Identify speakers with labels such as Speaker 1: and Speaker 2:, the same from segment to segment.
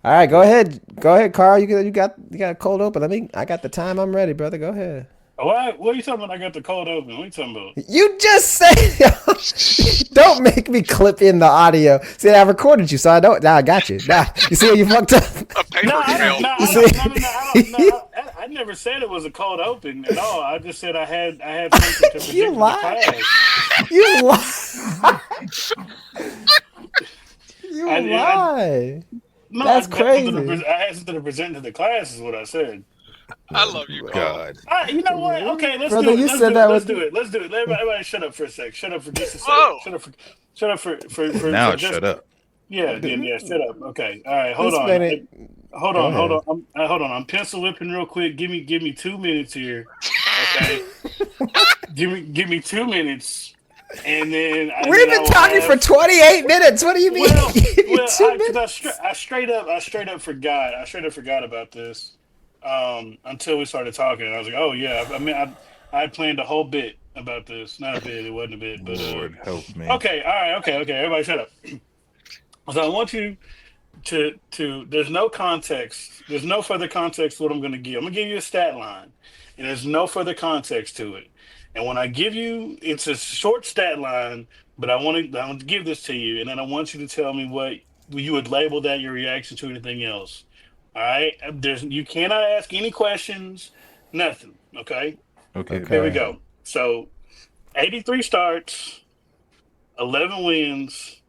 Speaker 1: All right, go ahead. Go ahead, Carl. You got a cold open. I got the time. I'm ready, brother. Go ahead.
Speaker 2: What are you talking about? I got the cold open. What are you talking about?
Speaker 1: You just said don't make me clip in the audio. See, I recorded you, so I don't. Now I got you. Now you see how you fucked up.
Speaker 3: A
Speaker 2: No,
Speaker 3: paper
Speaker 2: I
Speaker 3: trail.
Speaker 2: don't. No,
Speaker 1: You
Speaker 2: I
Speaker 1: see?
Speaker 2: don't. No, no, no. I don't. No, I never said it was a cold open at all. I just said I had something to
Speaker 1: You
Speaker 2: present to the
Speaker 1: lie.
Speaker 2: class.
Speaker 1: You lie. You
Speaker 2: I, I
Speaker 1: lie.
Speaker 2: no,
Speaker 1: That's
Speaker 2: I had something to present to the class. Is what I said.
Speaker 3: I love you, Carl.
Speaker 4: God.
Speaker 2: You know what? Okay, let's
Speaker 1: Brother,
Speaker 2: do it.
Speaker 1: you
Speaker 2: Let's
Speaker 1: said
Speaker 2: do
Speaker 1: that
Speaker 2: it. Let's
Speaker 1: with
Speaker 2: do it. Let's do it. Everybody, shut up for a sec. Shut up for just a sec.
Speaker 3: Whoa.
Speaker 2: Shut up for
Speaker 4: Now
Speaker 2: just.
Speaker 4: shut up.
Speaker 2: Yeah. Shut up. Okay. All right. Hold
Speaker 1: this
Speaker 2: on.
Speaker 1: minute.
Speaker 2: Hold
Speaker 1: Go
Speaker 2: on. Hold
Speaker 1: ahead.
Speaker 2: on. Hold on. I'm pencil whipping real quick. Give me 2 minutes here. Okay. give me 2 minutes, and then
Speaker 1: We've been talking for 28 minutes. What do you mean?
Speaker 2: Well,
Speaker 1: Give me
Speaker 2: well,
Speaker 1: 2 minutes.
Speaker 2: I straight up forgot. I straight up forgot about this until we started talking. And I was like, oh yeah. I mean, I had planned a whole bit about this. Not a bit. It wasn't a bit. But
Speaker 4: Lord help me.
Speaker 2: okay. All right. Okay. Everybody, shut up. So I want you to. There's no context. There's no further context to what I'm going to give. I'm going to give you a stat line, and there's no further context to it. And when I give you, it's a short stat line, but I want to give this to you, and then I want you to tell me what you would label that your reaction to anything else. All right, you cannot ask any questions, nothing. Okay,
Speaker 4: Okay.
Speaker 2: here we go. So, 83 starts, 11 wins,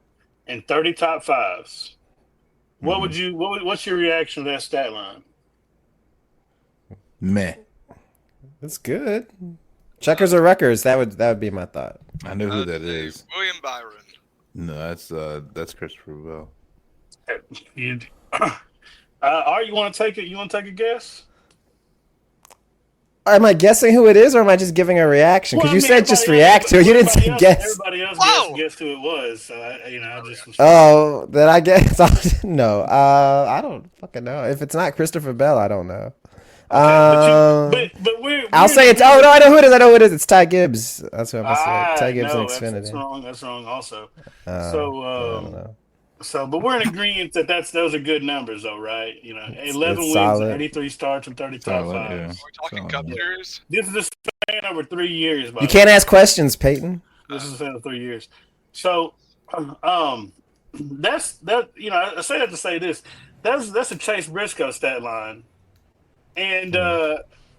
Speaker 2: and 30 top fives. What would you? What's your reaction to that stat line?
Speaker 4: Meh.
Speaker 1: That's good. Checkers or wreckers? That would be my thought.
Speaker 4: I know who that is.
Speaker 3: William Byron.
Speaker 4: No, that's Christopher Bell.
Speaker 2: You, all right, you want to take it? You want to take a guess?
Speaker 1: Am I guessing who it is, or am I just giving a reaction? Because
Speaker 2: Well, I
Speaker 1: you
Speaker 2: mean,
Speaker 1: said just
Speaker 2: everybody-
Speaker 1: react to it. You didn't
Speaker 2: everybody
Speaker 1: say
Speaker 2: else-
Speaker 1: guess.
Speaker 2: Everybody else
Speaker 3: Whoa!
Speaker 2: guessed who it was. So I just was.
Speaker 1: Oh, then I guess no. I don't fucking know. If it's not Christopher Bell, I don't know.
Speaker 2: But we're.
Speaker 1: I'll say it's. Oh no, I know who it is. I know who it is. It's Ty Gibbs. That's what I'm gonna say. Ty Gibbs
Speaker 2: no,
Speaker 1: and
Speaker 2: that's
Speaker 1: Xfinity.
Speaker 2: wrong. That's wrong. Also,
Speaker 1: I don't know.
Speaker 2: but we're in agreement that those are good numbers, though, right? 11 wins,
Speaker 1: solid.
Speaker 2: 83 starts, and 30 top
Speaker 4: Solid,
Speaker 2: fives.
Speaker 4: yeah.
Speaker 3: Are we talking
Speaker 4: So,
Speaker 3: Cup
Speaker 4: yeah.
Speaker 3: Series?
Speaker 2: This is a span over 3 years. By
Speaker 1: You
Speaker 2: the
Speaker 1: can't
Speaker 2: way.
Speaker 1: ask questions, Peyton.
Speaker 2: This is a span of 3 years. So, that's that. I say that to say this. That's a Chase Briscoe stat line, and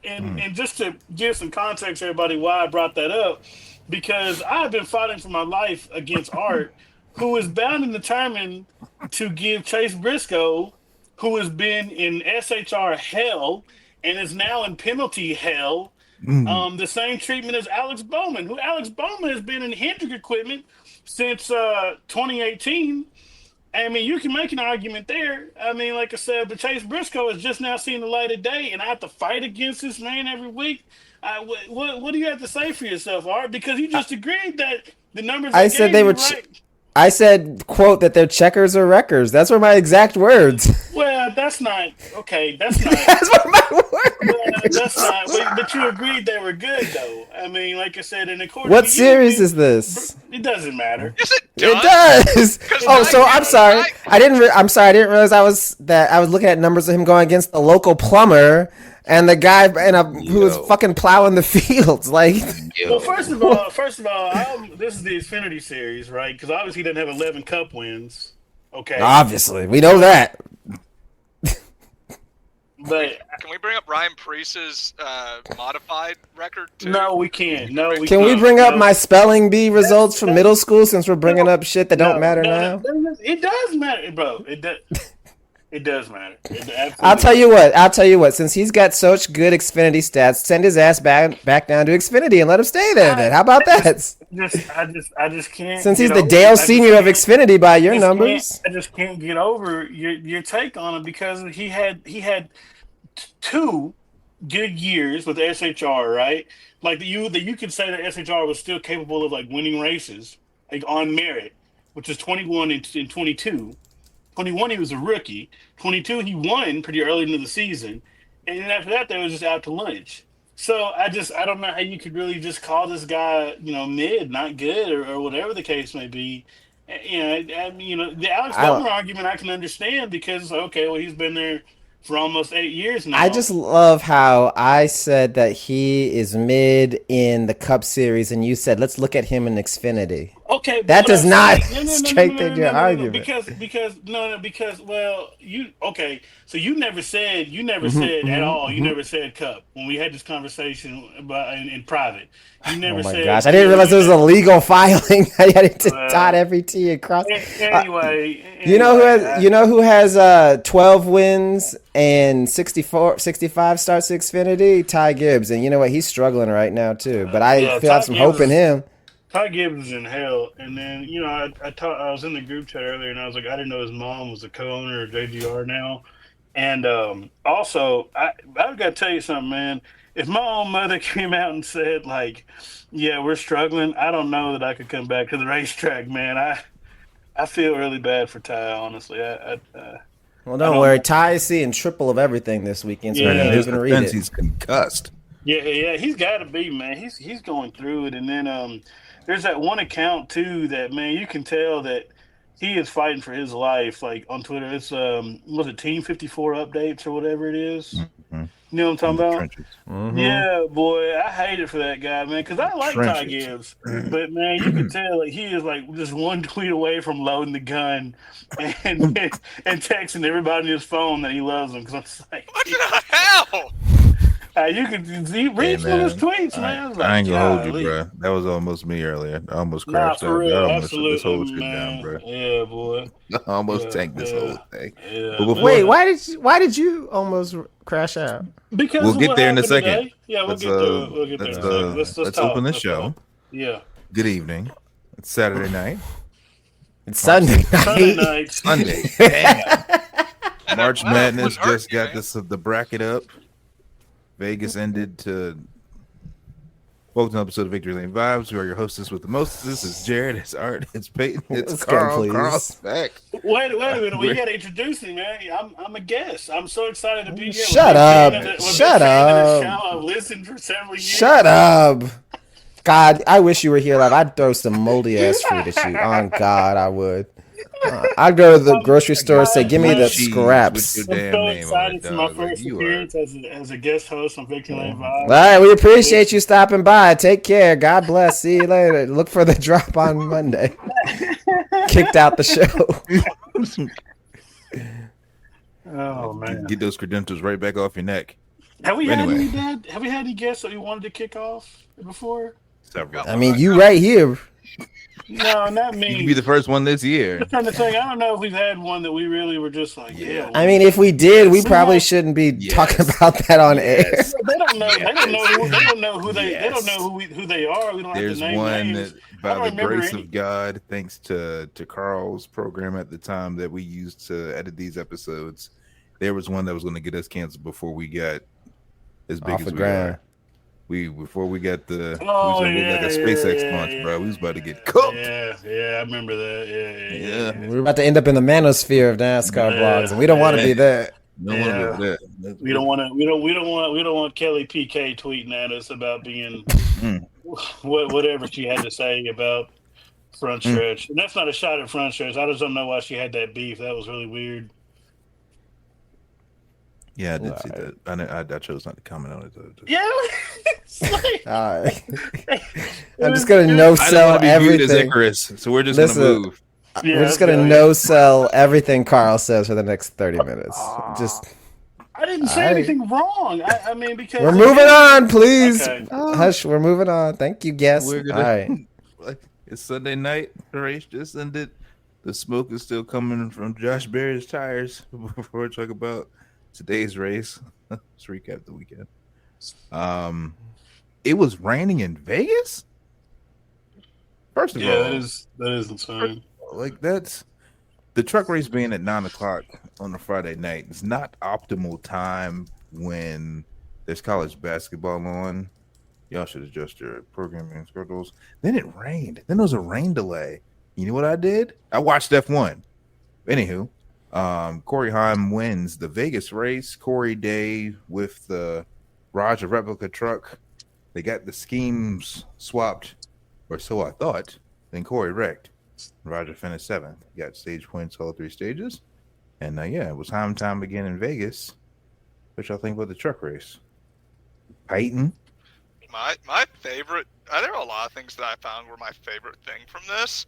Speaker 2: and just to give some context, to everybody, why I brought that up, because I've been fighting for my life against Art, who is bound and determined to give Chase Briscoe, who has been in SHR hell and is now in penalty hell, the same treatment as Alex Bowman, who Alex Bowman has been in Hendrick equipment since 2018. I mean, you can make an argument there. I mean, like I said, but Chase Briscoe is just now seeing the light of day, and I have to fight against this man every week. What do you have to say for yourself, Art? Because you just agreed that the numbers
Speaker 1: I said they were.
Speaker 2: right.
Speaker 1: I said, quote, that they're checkers or wreckers. That's were my exact words.
Speaker 2: Well, that's not okay. That's not.
Speaker 1: That's what my words.
Speaker 2: Well, that's not. But you agreed they were good, though. I mean, like I said, in according
Speaker 1: What
Speaker 2: to
Speaker 1: series
Speaker 2: you,
Speaker 1: is this?
Speaker 2: it doesn't matter.
Speaker 3: Yes, it
Speaker 1: It
Speaker 3: does.
Speaker 1: does. Oh, so I'm sorry.
Speaker 3: I-
Speaker 1: I'm sorry. I didn't realize I was looking at numbers of him going against the local plumber and the guy who was fucking plowing the fields. Like,
Speaker 2: Well, first of all, this is the Xfinity series, right? Because obviously he doesn't have 11 Cup wins. Okay,
Speaker 1: obviously, we know that.
Speaker 2: but
Speaker 3: Can we bring up Ryan Preece's modified record too?
Speaker 2: no, we can't. No, we
Speaker 1: Can
Speaker 2: can't.
Speaker 1: we bring up
Speaker 2: No.
Speaker 1: my spelling bee results from middle school since we're bringing up shit that don't
Speaker 2: No,
Speaker 1: matter
Speaker 2: no,
Speaker 1: now?
Speaker 2: It does matter, bro. It does. It does matter. It absolutely
Speaker 1: I'll tell you what. Since he's got such good Xfinity stats, send his ass back down to Xfinity and let him stay there. Then how about that?
Speaker 2: I just can't.
Speaker 1: Since he's
Speaker 2: get
Speaker 1: the
Speaker 2: over-
Speaker 1: Dale
Speaker 2: I just
Speaker 1: Senior of
Speaker 2: can't-
Speaker 1: Xfinity by your
Speaker 2: I just
Speaker 1: numbers.
Speaker 2: can't- I just can't get over your take on him because he had 2 good years with SHR, right? Like you could say that SHR was still capable of like winning races, like on merit, which is 21 and 22. 21 he was a rookie. 22 he won pretty early into the season, and then after that they was just out to lunch. So I don't know how you could really just call this guy mid, not good, or whatever the case may be. I mean, the Alex Bowman argument I can understand because okay, well, he's been there for almost 8 years now.
Speaker 1: I just love how I said that he is mid in the Cup Series, and you said let's look at him in Xfinity.
Speaker 2: Okay,
Speaker 1: that does not strengthen your argument.
Speaker 2: Because well, so you never said at all. You never said Cup when we had this conversation about in private. You never said. Oh my
Speaker 1: gosh, I didn't realize it was a legal filing. I had to dot every T across.
Speaker 2: Anyway,
Speaker 1: you know who has 12 wins and 65 starts Xfinity? Ty Gibbs, and you know what? He's struggling right now too. But I feel I have some hope in him.
Speaker 2: Ty Gibbs is in hell, and then I was in the group chat earlier, and I was like, I didn't know his mom was a co-owner of JGR now, and also I've got to tell you something, man. If my own mother came out and said like, "Yeah, we're struggling," I don't know that I could come back to the racetrack, man. I feel really bad for Ty, honestly.
Speaker 1: Well, don't worry, Ty is seeing triple of everything this weekend, so
Speaker 4: his defense, he's concussed.
Speaker 2: Yeah, he's got to be, man. He's going through it, and then there's that one account too that, man, you can tell that he is fighting for his life. Like on Twitter, it's was it Team 54 updates or whatever it is. Mm-hmm. You know what I'm talking about?
Speaker 1: Mm-hmm.
Speaker 2: Yeah, boy, I hate it for that guy, man, because I like Ty Gibbs, but man, you can tell like he is like just one tweet away from loading the gun and texting everybody on his phone that he loves them. Because I'm just like,
Speaker 3: what the hell?
Speaker 2: You can read some of his tweets, man.
Speaker 4: I ain't gonna hold you, bro. That was almost me earlier. I almost crashed out.
Speaker 2: Real,
Speaker 4: I almost shut this whole shit down, bro.
Speaker 2: Yeah, boy.
Speaker 4: I almost tanked this whole thing.
Speaker 2: Yeah,
Speaker 4: but
Speaker 1: wait, why did you almost crash out?
Speaker 2: Because
Speaker 4: we'll get there in a second.
Speaker 2: Today. Yeah, we'll get to it. We'll get there in a second.
Speaker 4: Let's open the show.
Speaker 2: Yeah.
Speaker 4: Good evening. It's Saturday night.
Speaker 1: It's Sunday
Speaker 2: night.
Speaker 4: Sunday. Damn. March Madness just got the bracket up. Vegas ended to. Welcome to an episode of Victory Lane Vibes. We are your hostess with the mostest. This is Jared. It's Art. It's Peyton. It's Carl. Carl's back.
Speaker 2: Wait a minute. We got to introduce him, man. I'm a guest. I'm so excited to be here.
Speaker 1: Shut up. Shut up.
Speaker 2: I've listened for several years.
Speaker 1: Shut up. God, I wish you were here live. I'd throw some moldy ass fruit at you. On God, I would. I'd go to the grocery store and say, give me the scraps.
Speaker 2: I'm so excited for my first appearance as a guest host on Victory Lane Vibes.
Speaker 1: All right, we appreciate you stopping by. Take care. God bless. See you later. Look for the drop on Monday. Kicked out the show.
Speaker 2: Oh, man.
Speaker 4: Get those credentials right back off your neck.
Speaker 2: Have we had any guests that you wanted to kick off before?
Speaker 4: Several.
Speaker 1: I mean, you right here.
Speaker 2: No, not me.
Speaker 4: You can be the first one this year.
Speaker 2: I'm trying to think. I don't know if we've had one that we really were just like, yeah.
Speaker 1: I mean, if we did, we probably shouldn't be talking about that on air.
Speaker 2: They don't know. They don't know who they. They don't know who they are. We don't
Speaker 4: There's
Speaker 2: have to name
Speaker 4: one
Speaker 2: names.
Speaker 4: that, by the grace of God, thanks to Carl's program at the time that we used to edit these episodes, there was one that was going to get us canceled before we got as big as we are. Before we got the like a SpaceX launch, bro. We was about to get cooked.
Speaker 2: Yeah, I remember that. Yeah.
Speaker 1: We're about to end up in the manosphere of NASCAR blogs, and we don't want to be there.
Speaker 2: We don't want Kelly PK tweeting at us about being whatever she had to say about Front Stretch. And that's not a shot at Front Stretch. I just don't know why she had that beef. That was really weird.
Speaker 4: Yeah, I did see that. I chose not to comment on it.
Speaker 2: Yeah.
Speaker 1: All right. I'm just going to no-sell everything.
Speaker 4: Icarus, so we're just going to move.
Speaker 1: We're just going to no-sell everything Carl says for the next 30 minutes.
Speaker 2: I didn't say anything wrong. I mean, because...
Speaker 1: We're moving on, please. Okay. Hush, we're moving on. Thank you, guest. All right.
Speaker 4: It's Sunday night. The race just ended. The smoke is still coming from Josh Berry's tires. Before we talk about today's race, let's recap the weekend. It was raining in Vegas. First of all,
Speaker 2: that is insane.
Speaker 4: Like that's the truck race being at 9:00 on a Friday night. It's not optimal time when there's college basketball on. Y'all should adjust your programming schedules. Then it rained. Then there was a rain delay. You know what I did? I watched F1. Anywho. Corey Heim wins the Vegas race. Corey Day with the Raja replica truck. They got the schemes swapped, or so I thought. Then Corey wrecked. Roger finished 7th. He got stage points all 3 stages. And it was time again in Vegas. What y'all think about the truck race? Peyton?
Speaker 3: My favorite. There are a lot of things that I found were my favorite thing from this.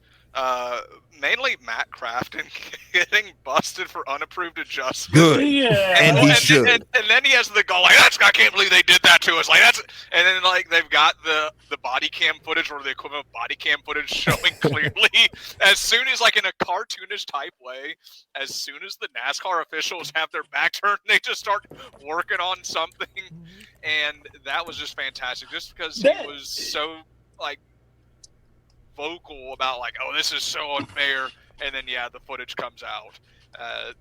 Speaker 3: Mainly Matt Crafton getting busted for unapproved adjustment.
Speaker 4: Good.
Speaker 2: Yeah,
Speaker 4: And he should.
Speaker 3: And then he has the go like, I can't believe they did that to us. Like that's, and then like they've got the body cam footage or the equivalent of body cam footage showing clearly as soon as like in a cartoonish type way, as soon as the NASCAR officials have their back turned, they just start working on something, and that was just fantastic. Just because he was so like vocal about like, oh, this is so unfair, and then the footage comes out.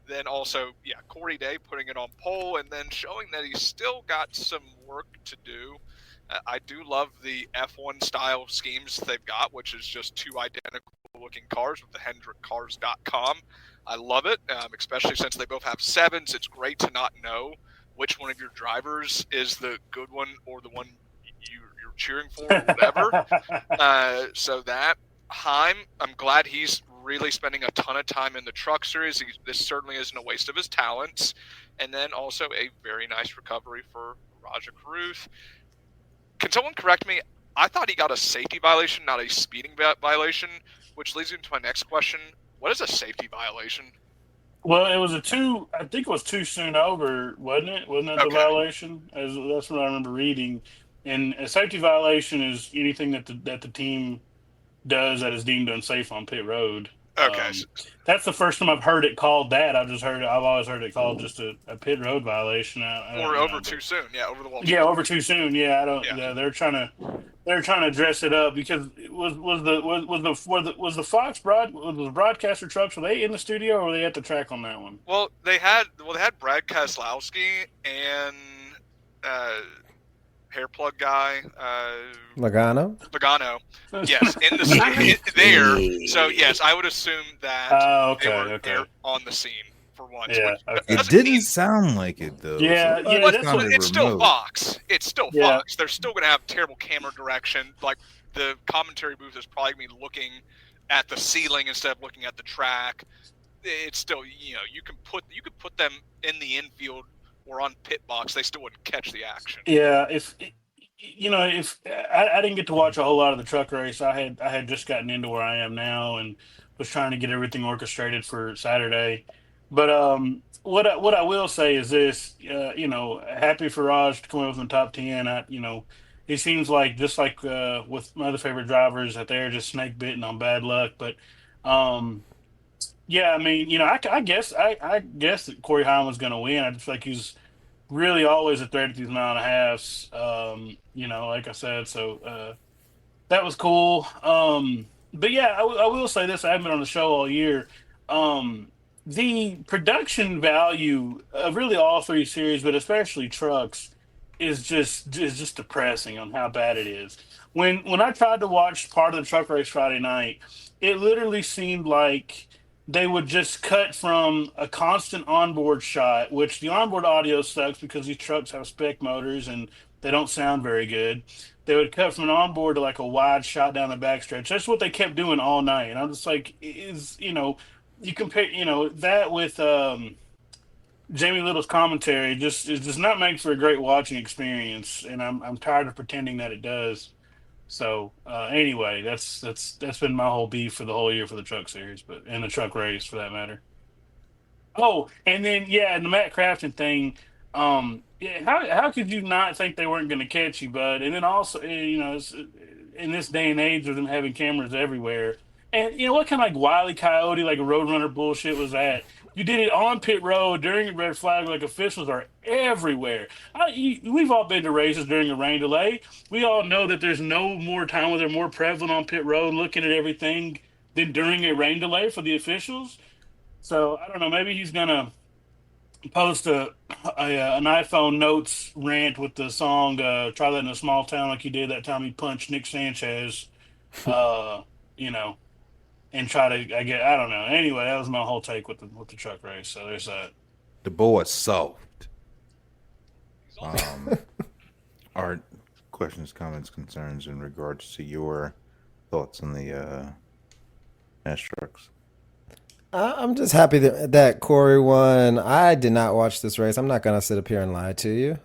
Speaker 3: Then also, Corey Day putting it on pole and then showing that he's still got some work to do. I do love the F1 style schemes they've got, which is just 2 identical looking cars with the HendrickCars.com. I love it, especially since they both have 7s. It's great to not know which one of your drivers is the good one or the one you're cheering for or whatever. So that Heim, I'm glad he's really spending a ton of time in the truck series. This certainly isn't a waste of his talents. And then also a very nice recovery for Raja Caruth. Can someone correct me? I thought he got a safety violation, not a speeding violation, which leads me to my next question. What is a safety violation?
Speaker 2: Well, it was I think it was too soon over, wasn't it? Wasn't that the violation? That's what I remember reading. And a safety violation is anything that the team does that is deemed unsafe on pit road.
Speaker 3: Okay.
Speaker 2: That's the first time I've heard it called that. I've always heard it called just a pit road violation.
Speaker 3: Or over too soon. Yeah, over the wall.
Speaker 2: Yeah, over too soon. Yeah, I don't. Yeah, they're trying to dress it up because was the Fox broadcaster trucks, were they in the studio or were they at the track on that one?
Speaker 3: Well, they had Brad Keselowski and hair plug guy
Speaker 1: Logano.
Speaker 3: Yes, in the there. So yes, I would assume that they were there on the scene for once.
Speaker 2: Yeah,
Speaker 4: it didn't sound like it though.
Speaker 2: Yeah,
Speaker 4: so
Speaker 3: it's still Fox. It's still Fox. They're still going to have terrible camera direction. Like the commentary booth is probably going to be looking at the ceiling instead of looking at the track. It's still, you can put them in the infield or on pit box, they still wouldn't catch the action.
Speaker 2: Yeah, if I didn't get to watch a whole lot of the truck race. I had just gotten into where I am now and was trying to get everything orchestrated for Saturday. But what I will say is this, happy for Raj to come up in the top 10. He seems like just like with my other favorite drivers that they're just snake bitten on bad luck. But yeah, I mean, I guess that Corey Heim was going to win. I just feel like he's really always a threat at these mile and a halves. Like I said, so that was cool. But yeah, I will say this: I haven't been on the show all year. The production value of really all 3 series, but especially trucks, is just depressing on how bad it is. When I tried to watch part of the truck race Friday night, it literally seemed like they would just cut from a constant onboard shot, which the onboard audio sucks because these trucks have spec motors and they don't sound very good. They would cut from an onboard to like a wide shot down the backstretch. That's what they kept doing all night. And I'm just like, you compare, that with Jamie Little's commentary it does not make for a great watching experience. And I'm tired of pretending that it does. So anyway, that's been my whole beef for the whole year for the truck series, and the truck race for that matter. Oh, and then and the Matt Crafton thing. How could you not think they weren't going to catch you, bud? And then also, in this day and age of them having cameras everywhere, and what kind of like Wile E. Coyote, like a Roadrunner bullshit was that? You did it on pit road during a red flag, like officials are everywhere. We've all been to races during a rain delay. We all know that there's no more time where they're more prevalent on pit road looking at everything than during a rain delay for the officials. So I don't know. Maybe he's gonna post an iPhone notes rant with the song "Try That in a Small Town" like he did that time he punched Nick Sanchez. And try to, I don't know. Anyway, that was my whole take with the truck race. So there's that.
Speaker 4: The boy is soft. Art, questions, comments, concerns in regards to your thoughts on the Nash trucks.
Speaker 1: I'm just happy that Corey won. I did not watch this race. I'm not gonna sit up here and lie to you.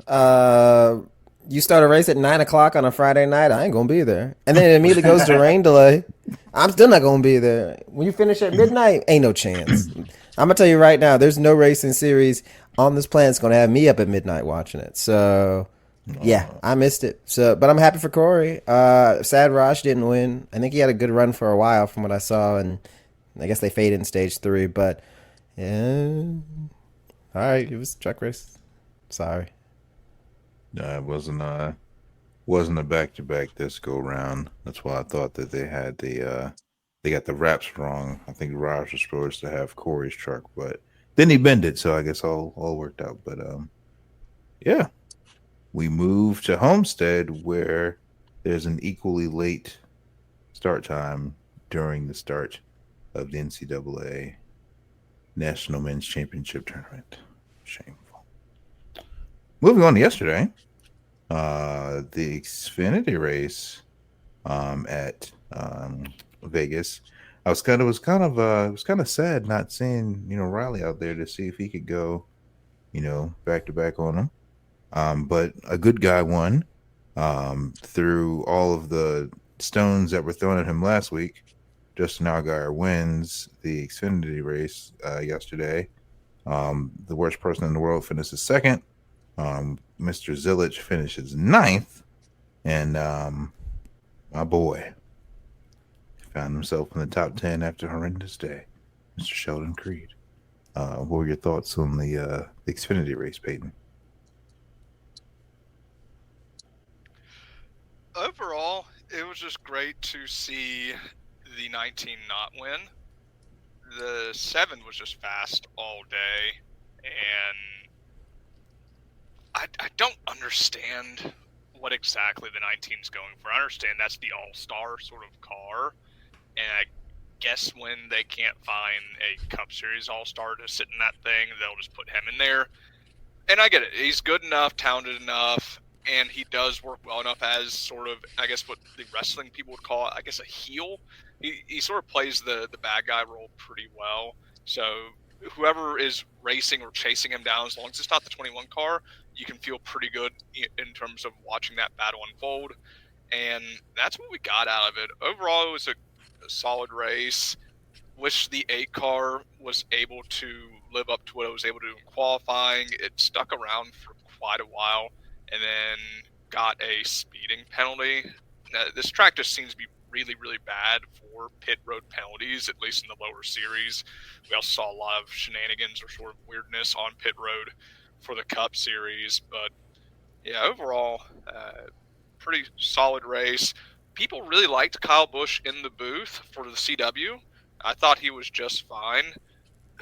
Speaker 1: You start a race at 9 o'clock on a Friday night. I ain't gonna be there, and then it immediately goes to rain delay. I'm still not gonna be there. When you finish at midnight, ain't no chance. I'm gonna tell you right now. There's no racing series on this planet that's gonna have me up at midnight watching it. So. Yeah, I missed it. So, but I'm happy for Corey. Sad Raj didn't win. I think he had a good run for a while, from what I saw, and I guess they faded in stage 3. But yeah, all right, it was a truck race. Sorry.
Speaker 4: No, it wasn't a back-to-back this go round. That's why I thought that they had they got the wraps wrong. I think Raj was supposed to have Corey's truck, but then he bended, so I guess all worked out. But yeah. We move to Homestead, where there's an equally late start time during the start of the NCAA National Men's Championship Tournament. Shameful. Moving on to yesterday, the Xfinity race at Vegas. I was kind of sad not seeing Riley out there to see if he could go back to back on him. But a good guy won through all of the stones that were thrown at him last week. Justin Allgaier wins the Xfinity race yesterday. The worst person in the world finishes second. Mr. Zilich finishes ninth. And my boy found himself in the top 10 after a horrendous day. Mr. Sheldon Creed. What were your thoughts on the Xfinity race, Peyton?
Speaker 3: Overall, it was just great to see the 19 not win. The 7 was just fast all day, and I don't understand what exactly the 19's going for. I understand that's the all-star sort of car, and I guess when they can't find a Cup Series all-star to sit in that thing, they'll just put him in there. And I get it. He's good enough, talented enough, and he does work well enough as sort of, I guess, what the wrestling people would call, I guess, a heel. He sort of plays the bad guy role pretty well. So whoever is racing or chasing him down, as long as it's not the 21 car, you can feel pretty good in terms of watching that battle unfold. And that's what we got out of it. Overall, it was a solid race. Wish the 8 car was able to live up to what it was able to do in qualifying. It stuck around for quite a while, and then got a speeding penalty. Now, this track just seems to be really, really bad for pit road penalties, at least in the lower series. We also saw a lot of shenanigans or sort of weirdness on pit road for the Cup Series. But, yeah, overall, pretty solid race. People really liked Kyle Busch in the booth for the CW. I thought he was just fine.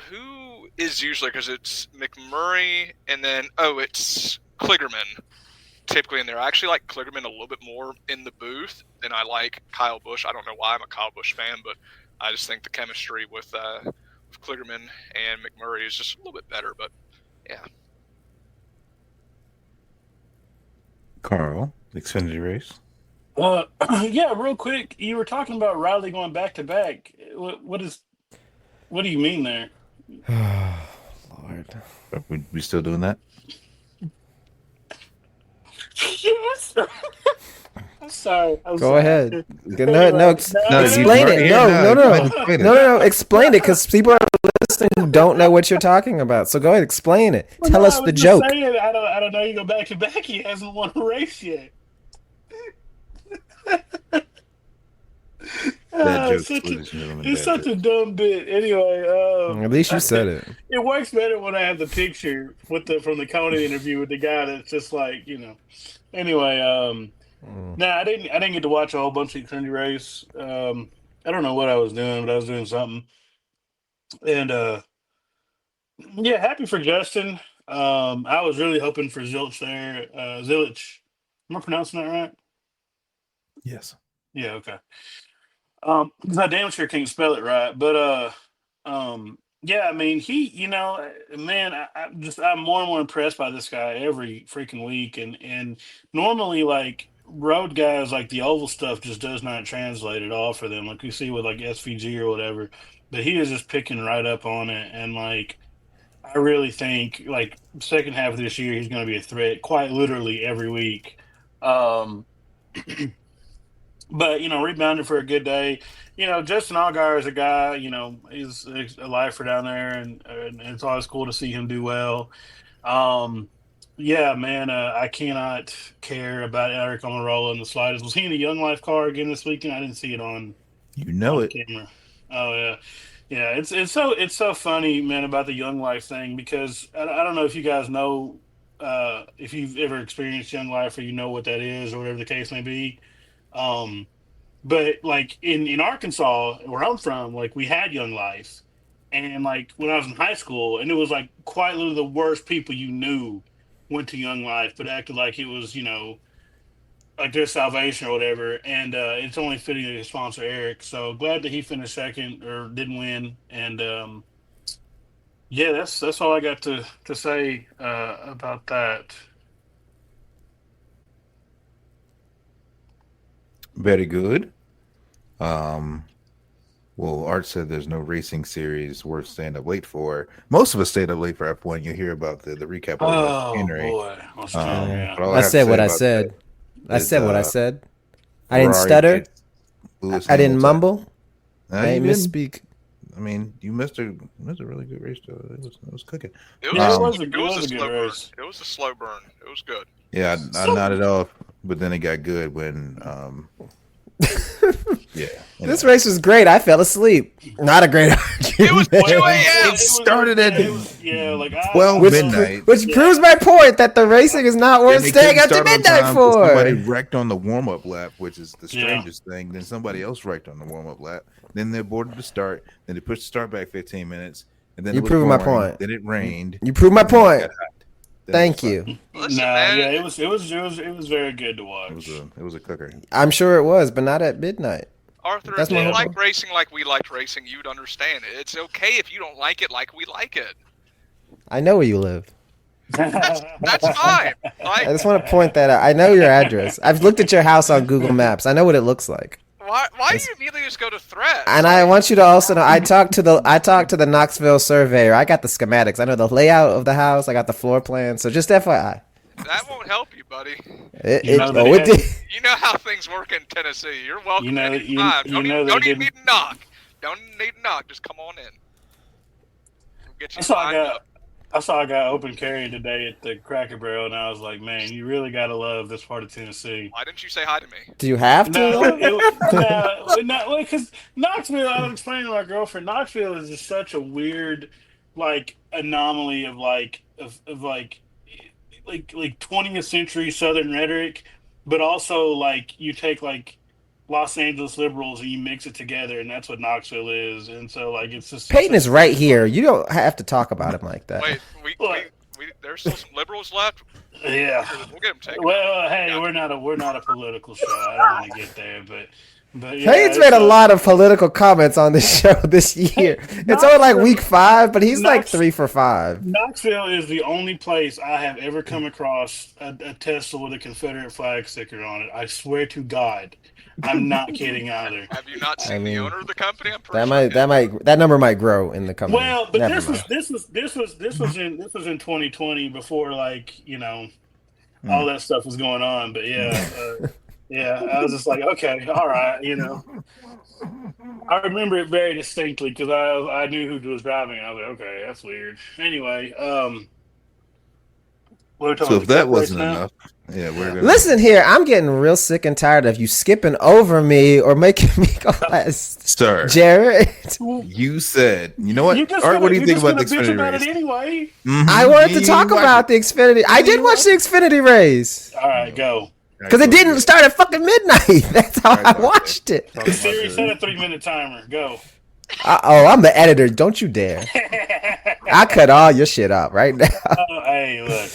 Speaker 3: Who is usually, because it's McMurray and then, it's Kligerman typically in there. I actually like Kligerman a little bit more in the booth than I like Kyle Busch. I don't know why I'm a Kyle Busch fan, but I just think the chemistry with Kligerman and McMurray is just a little bit better. But yeah.
Speaker 4: Carl, Xfinity race.
Speaker 2: Yeah, real quick. You were talking about Riley going back to back. What do you mean there?
Speaker 4: Lord, are we still doing that?
Speaker 2: Yes. I'm sorry.
Speaker 1: Go ahead. No, explain it. No. Explain it, because people are listening who don't know what you're talking about. So go ahead, explain it. Tell us the joke.
Speaker 2: Saying, I don't know. You go back to back. He hasn't won a race yet. It's such a dumb bit. Anyway,
Speaker 1: at least you said it.
Speaker 2: It works better when I have the picture from the Coney interview with the guy that's just like, Anyway, I didn't get to watch a whole bunch of Xfinity race. I don't know what I was doing, but I was doing something. And yeah, happy for Justin. I was really hoping for Zilich there. Zilich, am I pronouncing that right?
Speaker 4: Yes.
Speaker 2: Yeah. Okay. Because I damn sure can't spell it right, but yeah, I mean, he, man, I'm more and more impressed by this guy every freaking week, and normally, like, road guys, like the oval stuff just does not translate at all for them. Like we see with like SVG or whatever, but he is just picking right up on it. And like, I really think like second half of this year, he's going to be a threat quite literally every week. Um, but rebounding for a good day. Justin Allgaier is a guy. He's a lifer down there, and it's always cool to see him do well. Um, yeah, man, I cannot care about Eric Almirola in the slightest. Was he in the Young Life car again this weekend? I didn't see it on
Speaker 4: it.
Speaker 2: camera. Oh yeah, yeah. It's so funny, man, about the Young Life thing because I don't know if you guys know if you've ever experienced Young Life or you know what that is or whatever the case may be. Um, but like in Arkansas, where I'm from, like we had Young Life, and like when I was in high school, and it was like quite literally the worst people you knew went to Young Life, but acted like it was like their salvation or whatever. And it's only fitting to sponsor Eric. So glad that he finished second or didn't win. And yeah, that's all I got to say about that.
Speaker 4: Very good. Well, Art said there's no racing series worth staying up late for. Most of us stayed up late for F1. You hear about the recap of Henry.
Speaker 2: Boy.
Speaker 1: I said what I said. I said what I said. I didn't stutter. I didn't mumble. I didn't misspeak.
Speaker 4: I mean, you missed a really good race. Though. It was cooking.
Speaker 3: It was a slow burn. It was a slow burn. It was good.
Speaker 4: Yeah, I nodded off, but then it got good when yeah.
Speaker 1: This race was great. I fell asleep. Not a great argument.
Speaker 3: It was 2 a.m.
Speaker 4: It started at
Speaker 2: like
Speaker 4: 12 midnight.
Speaker 1: Which proves my point that the racing is not worth staying up to midnight for.
Speaker 4: Somebody wrecked on the warm-up lap, which is the strangest thing. Then somebody else wrecked on the warm-up lap. Then they aborted the start. Then they pushed the start back 15 minutes. And then
Speaker 1: you proved my point.
Speaker 4: Then it rained.
Speaker 1: You proved my point. Thank you.
Speaker 3: Listen, man.
Speaker 2: Yeah, it was very good to watch.
Speaker 4: It was a cooker.
Speaker 1: I'm sure it was, but not at midnight.
Speaker 3: Arthur, if you like racing like we liked racing, you'd understand it. It's okay if you don't like it like we like it.
Speaker 1: I know where you live.
Speaker 3: That's fine.
Speaker 1: I just want to point that out. I know your address. I've looked at your house on Google Maps. I know what it looks like.
Speaker 3: Why do you immediately just go to threats?
Speaker 1: And I want you to also know I talked to the Knoxville surveyor. I got the schematics. I know the layout of the house. I got the floor plan. So just FYI.
Speaker 3: That won't help you, buddy.
Speaker 2: You
Speaker 3: know how things work in Tennessee. You're welcome anytime. Don't even need to knock. Don't need to knock. Just come on in. We'll get you signed up.
Speaker 2: I saw a guy open carry today at the Cracker Barrel, and I was like, man, you really got to love this part of Tennessee.
Speaker 3: Why didn't you say hi to me?
Speaker 1: Do you have to?
Speaker 2: No, because Knoxville, I was explaining to my girlfriend, Knoxville is just such a weird, like, anomaly of 20th century Southern rhetoric, but also, like, you take, like, Los Angeles liberals and you mix it together, and that's what Knoxville is. And so, like, it's just
Speaker 1: Peyton is right here. You don't have to talk about him like that.
Speaker 3: Wait, there's still some liberals left.
Speaker 2: Yeah,
Speaker 3: we'll get them taken.
Speaker 2: Well, hey, we're not a political show. I don't want to get there, but yeah,
Speaker 1: Peyton's made a lot of political comments on this show this year. It's only like week 5, but he's like 3 for 5.
Speaker 2: Knoxville is the only place I have ever come across a Tesla with a Confederate flag sticker on it. I swear to God. I'm not kidding either.
Speaker 3: Have you not seen the owner of the company?
Speaker 1: That number might grow in the company.
Speaker 2: Well, but this was in 2020 before, like, all that stuff was going on. But yeah, I was just like, okay, all right, I remember it very distinctly because I knew who was driving. I was like, okay, that's weird. Anyway,
Speaker 4: so if that wasn't enough. Yeah,
Speaker 1: listen here. I'm getting real sick and tired of you skipping over me or making me go last.
Speaker 4: Sir,
Speaker 1: Jared,
Speaker 4: you said, you know what? Art, what do you think about the Xfinity race?
Speaker 2: Anyway.
Speaker 4: Mm-hmm.
Speaker 1: I wanted to talk about the Xfinity. I did watch the Xfinity race.
Speaker 2: All right, go.
Speaker 1: Because it didn't start at fucking midnight. That's how I watched it.
Speaker 2: The series set a 3-minute timer. Go.
Speaker 1: I'm the editor. Don't you dare. I cut all your shit up right now.
Speaker 2: Hey, look.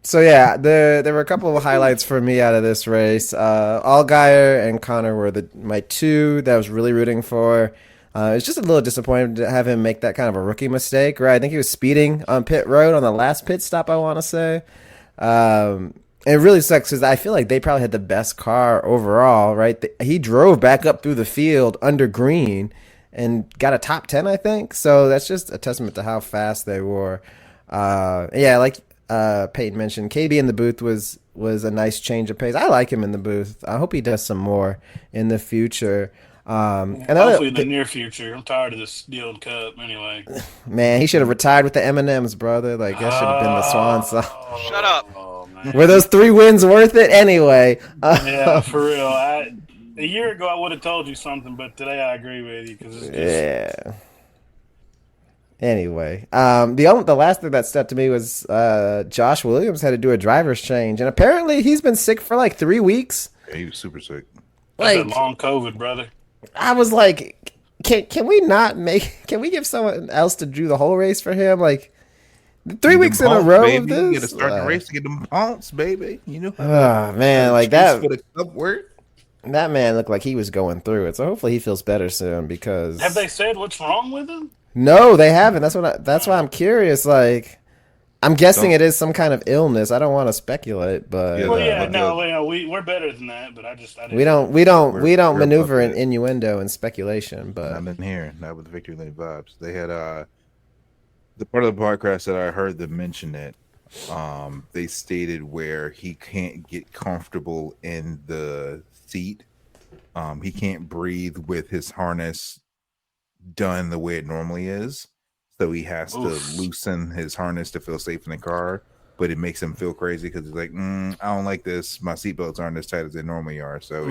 Speaker 1: So yeah, there were a couple of highlights for me out of this race. Allgaier and Connor were my two that I was really rooting for. It's just a little disappointing to have him make that kind of a rookie mistake, right? I think he was speeding on pit road on the last pit stop, I want to say. It really sucks because I feel like they probably had the best car overall, right? He drove back up through the field under green and got a top 10, I think. So that's just a testament to how fast they were. Yeah, like Peyton mentioned, KB in the booth was a nice change of pace. I like him in the booth. I hope he does some more in the future.
Speaker 2: Hopefully in the near future. I'm tired of this Steel Cup anyway.
Speaker 1: Man, he should have retired with the M&Ms, brother. Like that should have been the swan song.
Speaker 3: Shut up.
Speaker 2: Oh, man.
Speaker 1: Were those 3 wins worth it anyway?
Speaker 2: Yeah, for real. A year ago I would have told you something, but today I agree with you because it's just
Speaker 1: Yeah. Anyway, the last thing that stuck to me was Josh Williams had to do a driver's change, and apparently he's been sick for like 3 weeks.
Speaker 4: Yeah, he was super sick.
Speaker 2: that's
Speaker 1: Like
Speaker 2: a long COVID, brother.
Speaker 1: I was like, can we not make? Can we give someone else to do the whole race for him? Like 3 weeks in a row
Speaker 4: baby.
Speaker 1: of this.
Speaker 4: You got to start the race to get them pumps, baby. You know.
Speaker 1: Oh man, like that.
Speaker 4: For the cup work.
Speaker 1: That man looked like he was going through it. So hopefully he feels better soon. Because
Speaker 2: Have they said what's wrong with him?
Speaker 1: no, they haven't. That's why I'm curious. Like, I'm guessing it is some kind of illness. I don't want to speculate, but
Speaker 4: Yeah,
Speaker 2: Well, yeah,
Speaker 4: but
Speaker 2: no, we're better than that, but I didn't.
Speaker 1: we don't
Speaker 4: we're
Speaker 1: maneuver
Speaker 4: above
Speaker 1: in
Speaker 4: that.
Speaker 1: innuendo and speculation. But
Speaker 4: Not in here, not with Victory Lane Vibes. They had the part of the podcast that I heard them mention it. They stated where he can't get comfortable in the seat. He can't breathe with his harness done the way it normally is. So he has
Speaker 2: Oof.
Speaker 4: to loosen his harness to feel safe in the car. But it makes him feel crazy because he's like, I don't like this. My seatbelts aren't as tight as they normally are. So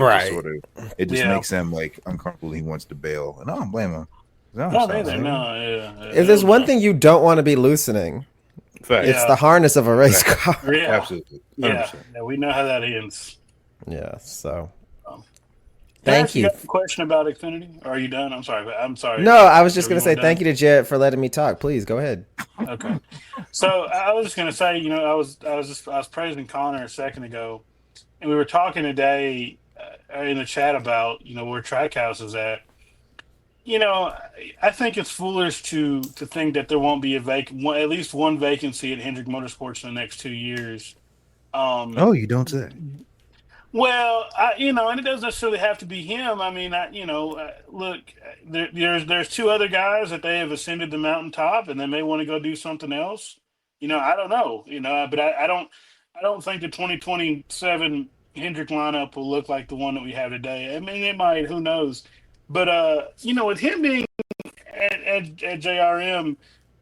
Speaker 4: it just
Speaker 2: Yeah.
Speaker 4: makes him like uncomfortable. He wants to bail, and I don't blame him. I
Speaker 2: No,
Speaker 4: understand,
Speaker 2: neither.
Speaker 4: man.
Speaker 2: No, yeah.
Speaker 1: if there's one thing you don't want to be loosening,
Speaker 4: Fact.
Speaker 1: it's
Speaker 2: Yeah.
Speaker 1: the harness of a race car.
Speaker 2: Yeah,
Speaker 4: Absolutely, 100%.
Speaker 2: yeah, we know how that ends.
Speaker 1: Yeah. So
Speaker 2: Can I
Speaker 1: thank
Speaker 2: ask
Speaker 1: you.
Speaker 2: a question about Xfinity? Or are you done? I'm sorry.
Speaker 1: No, I was just
Speaker 2: Are
Speaker 1: gonna
Speaker 2: you
Speaker 1: say
Speaker 2: done?
Speaker 1: thank you to Jarrett for letting me talk. Please go ahead.
Speaker 2: Okay. So I was just gonna say, I was praising Connor a second ago, and we were talking today in the chat about where Trackhouse is at. I think it's foolish to think that there won't be at least one vacancy at Hendrick Motorsports in the next 2 years.
Speaker 4: Oh, you don't say.
Speaker 2: Well, and it doesn't necessarily have to be him. I mean, look, there's 2 other guys that they have ascended the mountaintop, and they may want to go do something else. I don't know. But I don't think the 2027 Hendrick lineup will look like the one that we have today. I mean, it might. Who knows? But with him being at JRM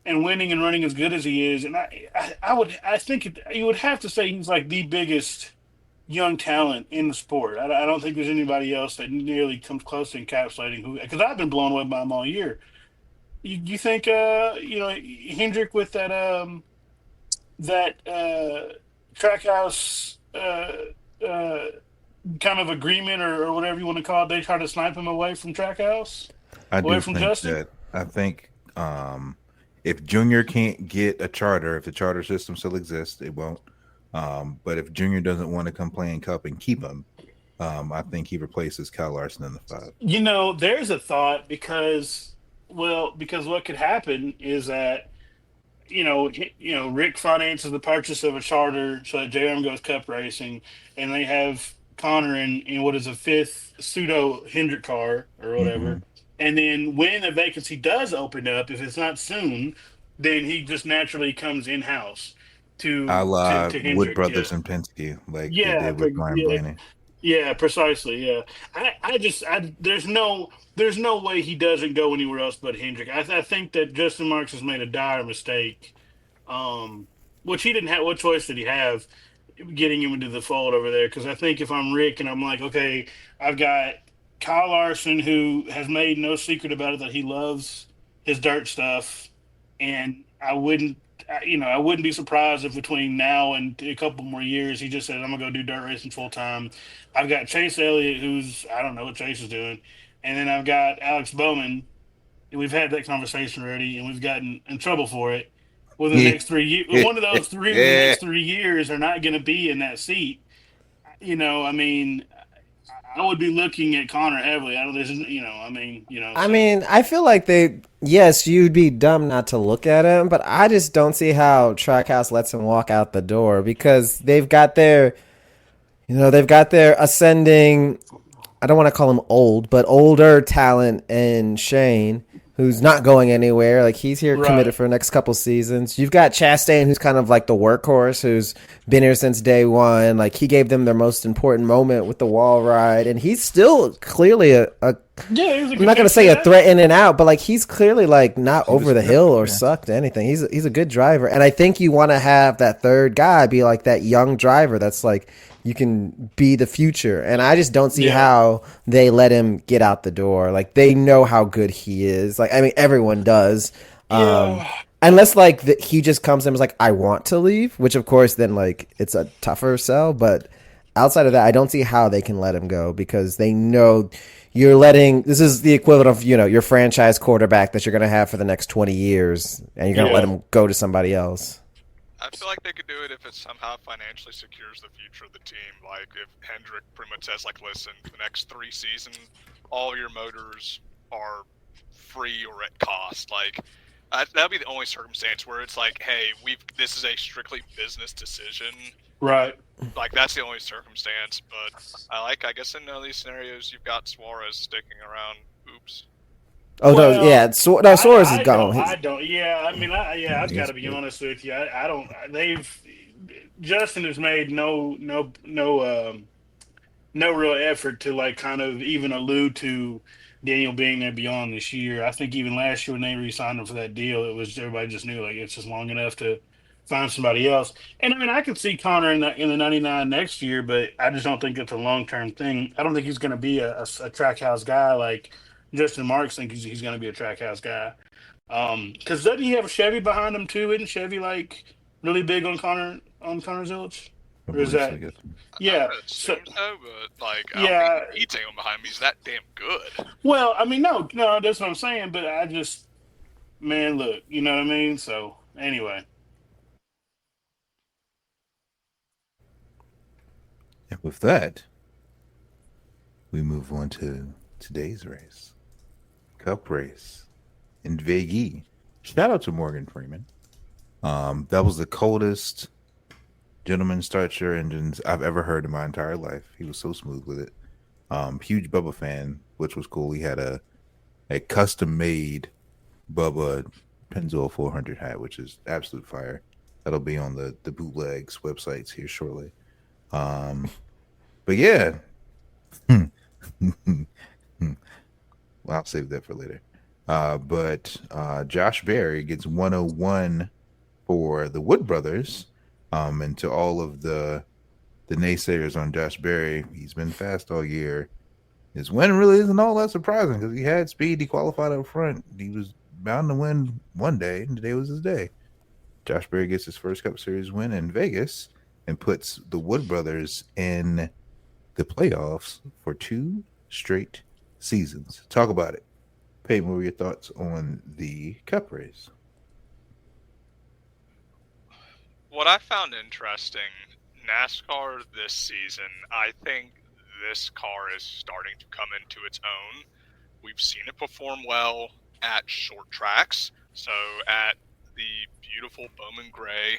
Speaker 2: and winning and running as good as he is, and I think you would have to say he's like the biggest young talent in the sport. I don't think there's anybody else that nearly comes close to encapsulating who. Because I've been blown away by him all year. You think Hendrick with that Trackhouse kind of agreement or whatever you want to call it, they try to snipe him away from Trackhouse?
Speaker 4: I
Speaker 2: Away
Speaker 4: do
Speaker 2: from
Speaker 4: think
Speaker 2: Justin?
Speaker 4: that. I think if Junior can't get a charter, if the charter system still exists, it won't. But if Junior doesn't want to come play in Cup and keep him, I think he replaces Kyle Larson in the 5.
Speaker 2: There's a thought because what could happen is that Rick finances the purchase of a charter so that JM goes Cup racing, and they have Connor in what is a 5th pseudo Hendrick car or whatever.
Speaker 4: Mhm.
Speaker 2: And then when a vacancy does open up, if it's not soon, then he just naturally comes in house to
Speaker 4: A la
Speaker 2: to
Speaker 4: Wood
Speaker 2: Hendrick.
Speaker 4: Brothers and Penske, like they
Speaker 2: Yeah,
Speaker 4: did with Ryan
Speaker 2: yeah,
Speaker 4: Blaney.
Speaker 2: yeah, precisely. Yeah, there's no way he doesn't go anywhere else but Hendrick. I think that Justin Marks has made a dire mistake, which he didn't have. What choice did he have getting him into the fold over there? Because I think if I'm Rick and I'm like, okay, I've got Kyle Larson, who has made no secret about it that he loves his dirt stuff, and I wouldn't be surprised if between now and a couple more years he just said, I'm gonna go do dirt racing full time. I've got Chase Elliott, who's I don't know what Chase is doing, and then I've got Alex Bowman. And we've had that conversation already, and we've gotten in trouble for it. Within the next 3 years, one of those three in the next 3 years are not going to be in that seat. I mean, I would be looking at Connor heavily. I don't. This is,
Speaker 1: I mean, I feel like yes, you'd be dumb not to look at him, but I just don't see how Trackhouse lets him walk out the door because they've got their ascending, I don't want to call him old, but older talent in Shane, who's not going anywhere. Like, he's here committed for the next couple seasons. You've got Chastain, who's kind of like the workhorse, who's been here since day one. Like, he gave them their most important moment with the wall ride, and he's still clearly I'm not going to say a threat in and out, but like, he's clearly like not over the hill or sucked anything. He's a good driver, and I think you want to have that third guy be like that young driver that's like, you can be the future. And I just don't see how they let him get out the door. Like, they know how good he is. Like, I mean, everyone does. Unless, like, he just comes in and is like, I want to leave, which, of course, then, like, it's a tougher sell. But outside of that, I don't see how they can let him go because they know this is the equivalent of, your franchise quarterback that you're going to have for the next 20 years, and you're going to let him go to somebody else.
Speaker 3: I feel like they could do it if it somehow financially secures the future of the team. Like, if Hendrick pretty much says, like, listen, for the next 3 seasons, all your motors are free or at cost. Like, that'd be the only circumstance where it's like, hey, this is a strictly business decision.
Speaker 2: Right.
Speaker 3: Like, that's the only circumstance. But I guess in none of these scenarios, you've got Suarez sticking around. Oops.
Speaker 1: Oh, well, no, yeah. Suarez is gone.
Speaker 2: I don't. Yeah, I mean, I've got to be honest with you. I don't. Justin has made no real effort to, like, kind of even allude to Daniel being there beyond this year. I think even last year when they re-signed him for that deal, it was everybody just knew, like, it's just long enough to find somebody else. And I mean, I could see Connor in the 99 next year, but I just don't think it's a long-term thing. I don't think he's going to be a Trackhouse guy like Justin Marks thinks he's going to be a Trackhouse guy. Because doesn't he have a Chevy behind him too? Isn't Chevy like really big on Connor Zillich? Or is that? Yeah.
Speaker 3: So, but like, I don't think he's hanging behind me. He's that damn good.
Speaker 2: Well, I mean, no, that's what I'm saying. But I just, man, look, you know what I mean. So anyway.
Speaker 4: And with that, we move on to today's race. Cup race in Vegas. Shout out to Morgan Freeman. That was the coldest gentleman start your engines I've ever heard in my entire life. He was so smooth with it. Huge Bubba fan, which was cool. He had a custom made Bubba Pennzoil 400 hat, which is absolute fire. That'll be on the bootlegs websites here shortly. But yeah. Well, I'll save that for later. But Josh Berry gets 101 for the Wood Brothers. And to all of the naysayers on Josh Berry, he's been fast all year. His win really isn't all that surprising because he had speed. He qualified up front. He was bound to win one day, and today was his day. Josh Berry gets his first Cup Series win in Vegas and puts the Wood Brothers in the playoffs for 2 straight seasons. Talk about it. Peyton, what were your thoughts on the Cup race?
Speaker 3: What I found interesting, NASCAR this season, I think this car is starting to come into its own. We've seen it perform well at short tracks. So at the beautiful Bowman Gray,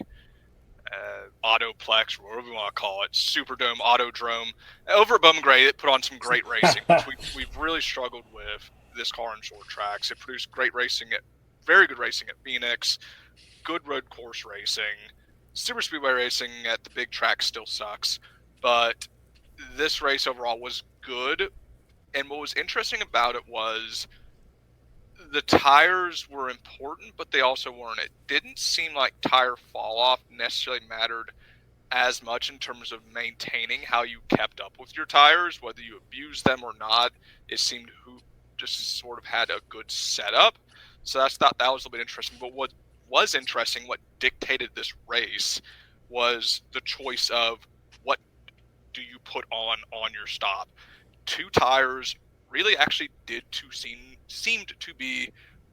Speaker 3: Autoplex, whatever we want to call it, Superdome, Autodrome. Over at Bowman Gray, it put on some great racing, which we've really struggled with this car in short tracks. It produced great racing very good racing at Phoenix, good road course racing. Super speedway racing at the big track still sucks, but this race overall was good. And what was interesting about it was the tires were important, but they also weren't. It didn't seem like tire fall off necessarily mattered as much in terms of maintaining how you kept up with your tires, whether you abused them or not. It seemed who just sort of had a good setup. So I thought that was a little bit interesting. But what was interesting, what dictated this race, was the choice of what do you put on your stop. 2 tires really actually seemed to be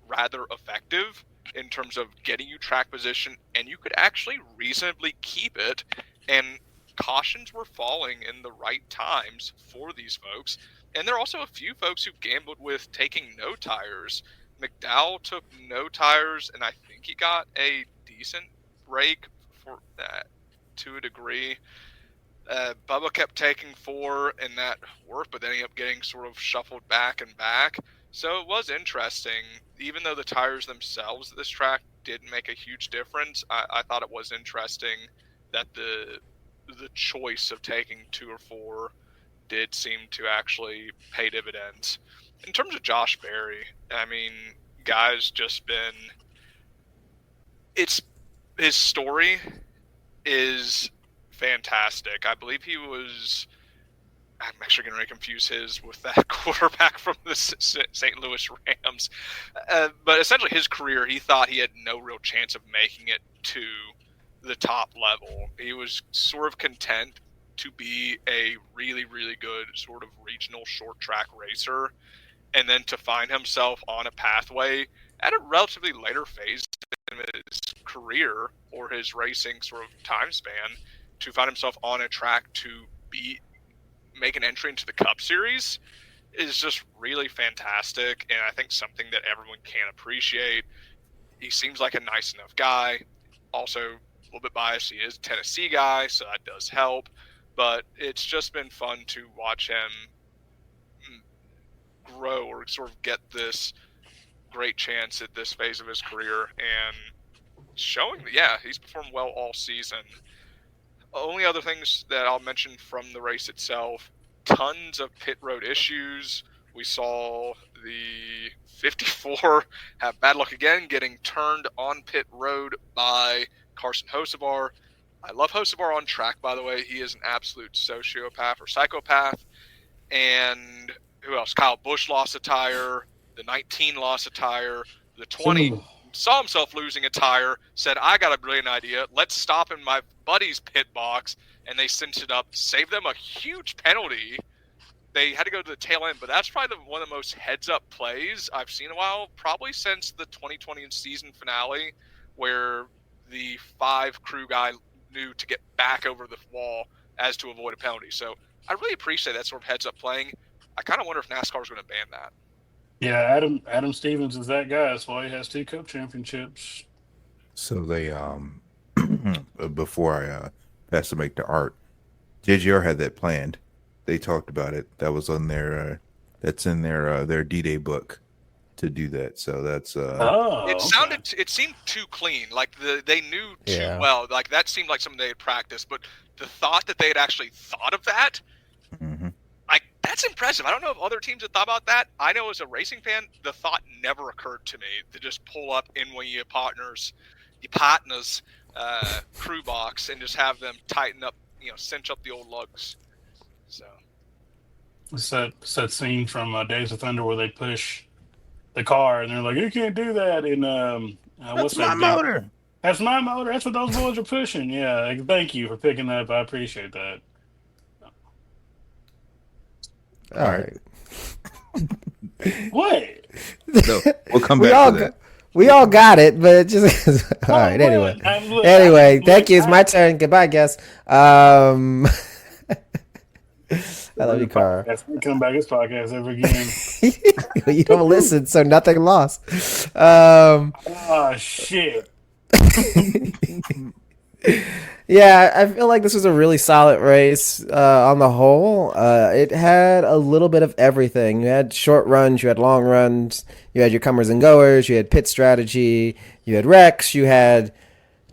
Speaker 3: rather effective in terms of getting you track position, and you could actually reasonably keep it. And cautions were falling in the right times for these folks. And there are also a few folks who gambled with taking no tires. McDowell took no tires, and I think he got a decent break for that to a degree. Bubba kept taking 4, and that worked, but then he ended up getting sort of shuffled back and back. So it was interesting. Even though the tires themselves at this track didn't make a huge difference, I thought it was interesting that the choice of taking 2 or 4 did seem to actually pay dividends. In terms of Josh Berry, I mean, guy's just been... His story is fantastic. I believe he was... I'm actually going to confuse his with that quarterback from the St. Louis Rams. But essentially his career, he thought he had no real chance of making it to the top level. He was sort of content to be a really, really good sort of regional short track racer, and then to find himself on a pathway at a relatively later phase in his career or his racing sort of time span, to find himself on a track to make an entry into the Cup Series is just really fantastic, and I think something that everyone can appreciate. He seems like a nice enough guy. Also, a little bit biased, he is a Tennessee guy, so that does help. But it's just been fun to watch him grow or sort of get this great chance at this phase of his career, and showing that, yeah, he's performed well all season. Only other things that I'll mention from the race itself, tons of pit road issues. We saw the 54 have bad luck again, getting turned on pit road by Carson Hocevar. I love Hocevar on track, by the way. He is an absolute sociopath or psychopath. And who else? Kyle Busch lost a tire. The 19 lost a tire. The 20 saw himself losing a tire, said, I got a brilliant idea. Let's stop in my buddy's pit box. And they cinched it up, saved them a huge penalty. They had to go to the tail end, but that's probably one of the most heads-up plays I've seen in a while, probably since the 2020 season finale, where the 5 crew guy knew to get back over the wall as to avoid a penalty. So I really appreciate that sort of heads-up playing. I kind of wonder if NASCAR is going to ban that.
Speaker 2: Yeah, Adam Stevens is that guy. That's why he has 2 Cup championships.
Speaker 4: So they, before I pass the mic to Art, JGR had that planned. They talked about it. That was on their, that's in their D-Day book to do that. So that's
Speaker 3: it seemed too clean. Like they knew too well. Like that seemed like something they had practiced. But the thought that they had actually thought of that, like that's impressive. I don't know if other teams had thought about that. I know as a racing fan, the thought never occurred to me to just pull up in one of your partners' crew box and just have them tighten up, cinch up the old lugs. So
Speaker 2: it's that scene from Days of Thunder where they push the car and they're like, you can't do that. And
Speaker 4: that's my motor.
Speaker 2: That's my motor. That's what those boys are pushing. Yeah, thank you for picking that up. I appreciate that.
Speaker 1: All right.
Speaker 2: What?
Speaker 4: No, we'll come back to that.
Speaker 1: We all got it, but it just all right. Anyway, thank you. It's my turn. Goodbye, guys. I love you, Carl.
Speaker 2: Come back this podcast ever again.
Speaker 1: You don't listen, so nothing lost.
Speaker 2: Oh shit.
Speaker 1: Yeah, I feel like this was a really solid race on the whole. It had a little bit of everything. You had short runs, you had long runs, you had your comers and goers, you had pit strategy, you had wrecks, you had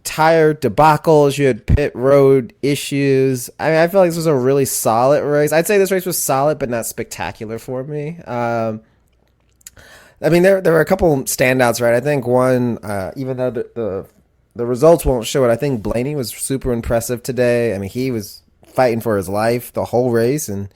Speaker 1: tire debacles, you had pit road issues. I mean, I feel like this was a really solid race. I'd say this race was solid, but not spectacular for me. I mean, there were a couple standouts, right? I think one, even though the results won't show it, I think Blaney was super impressive today. I mean, he was fighting for his life the whole race, and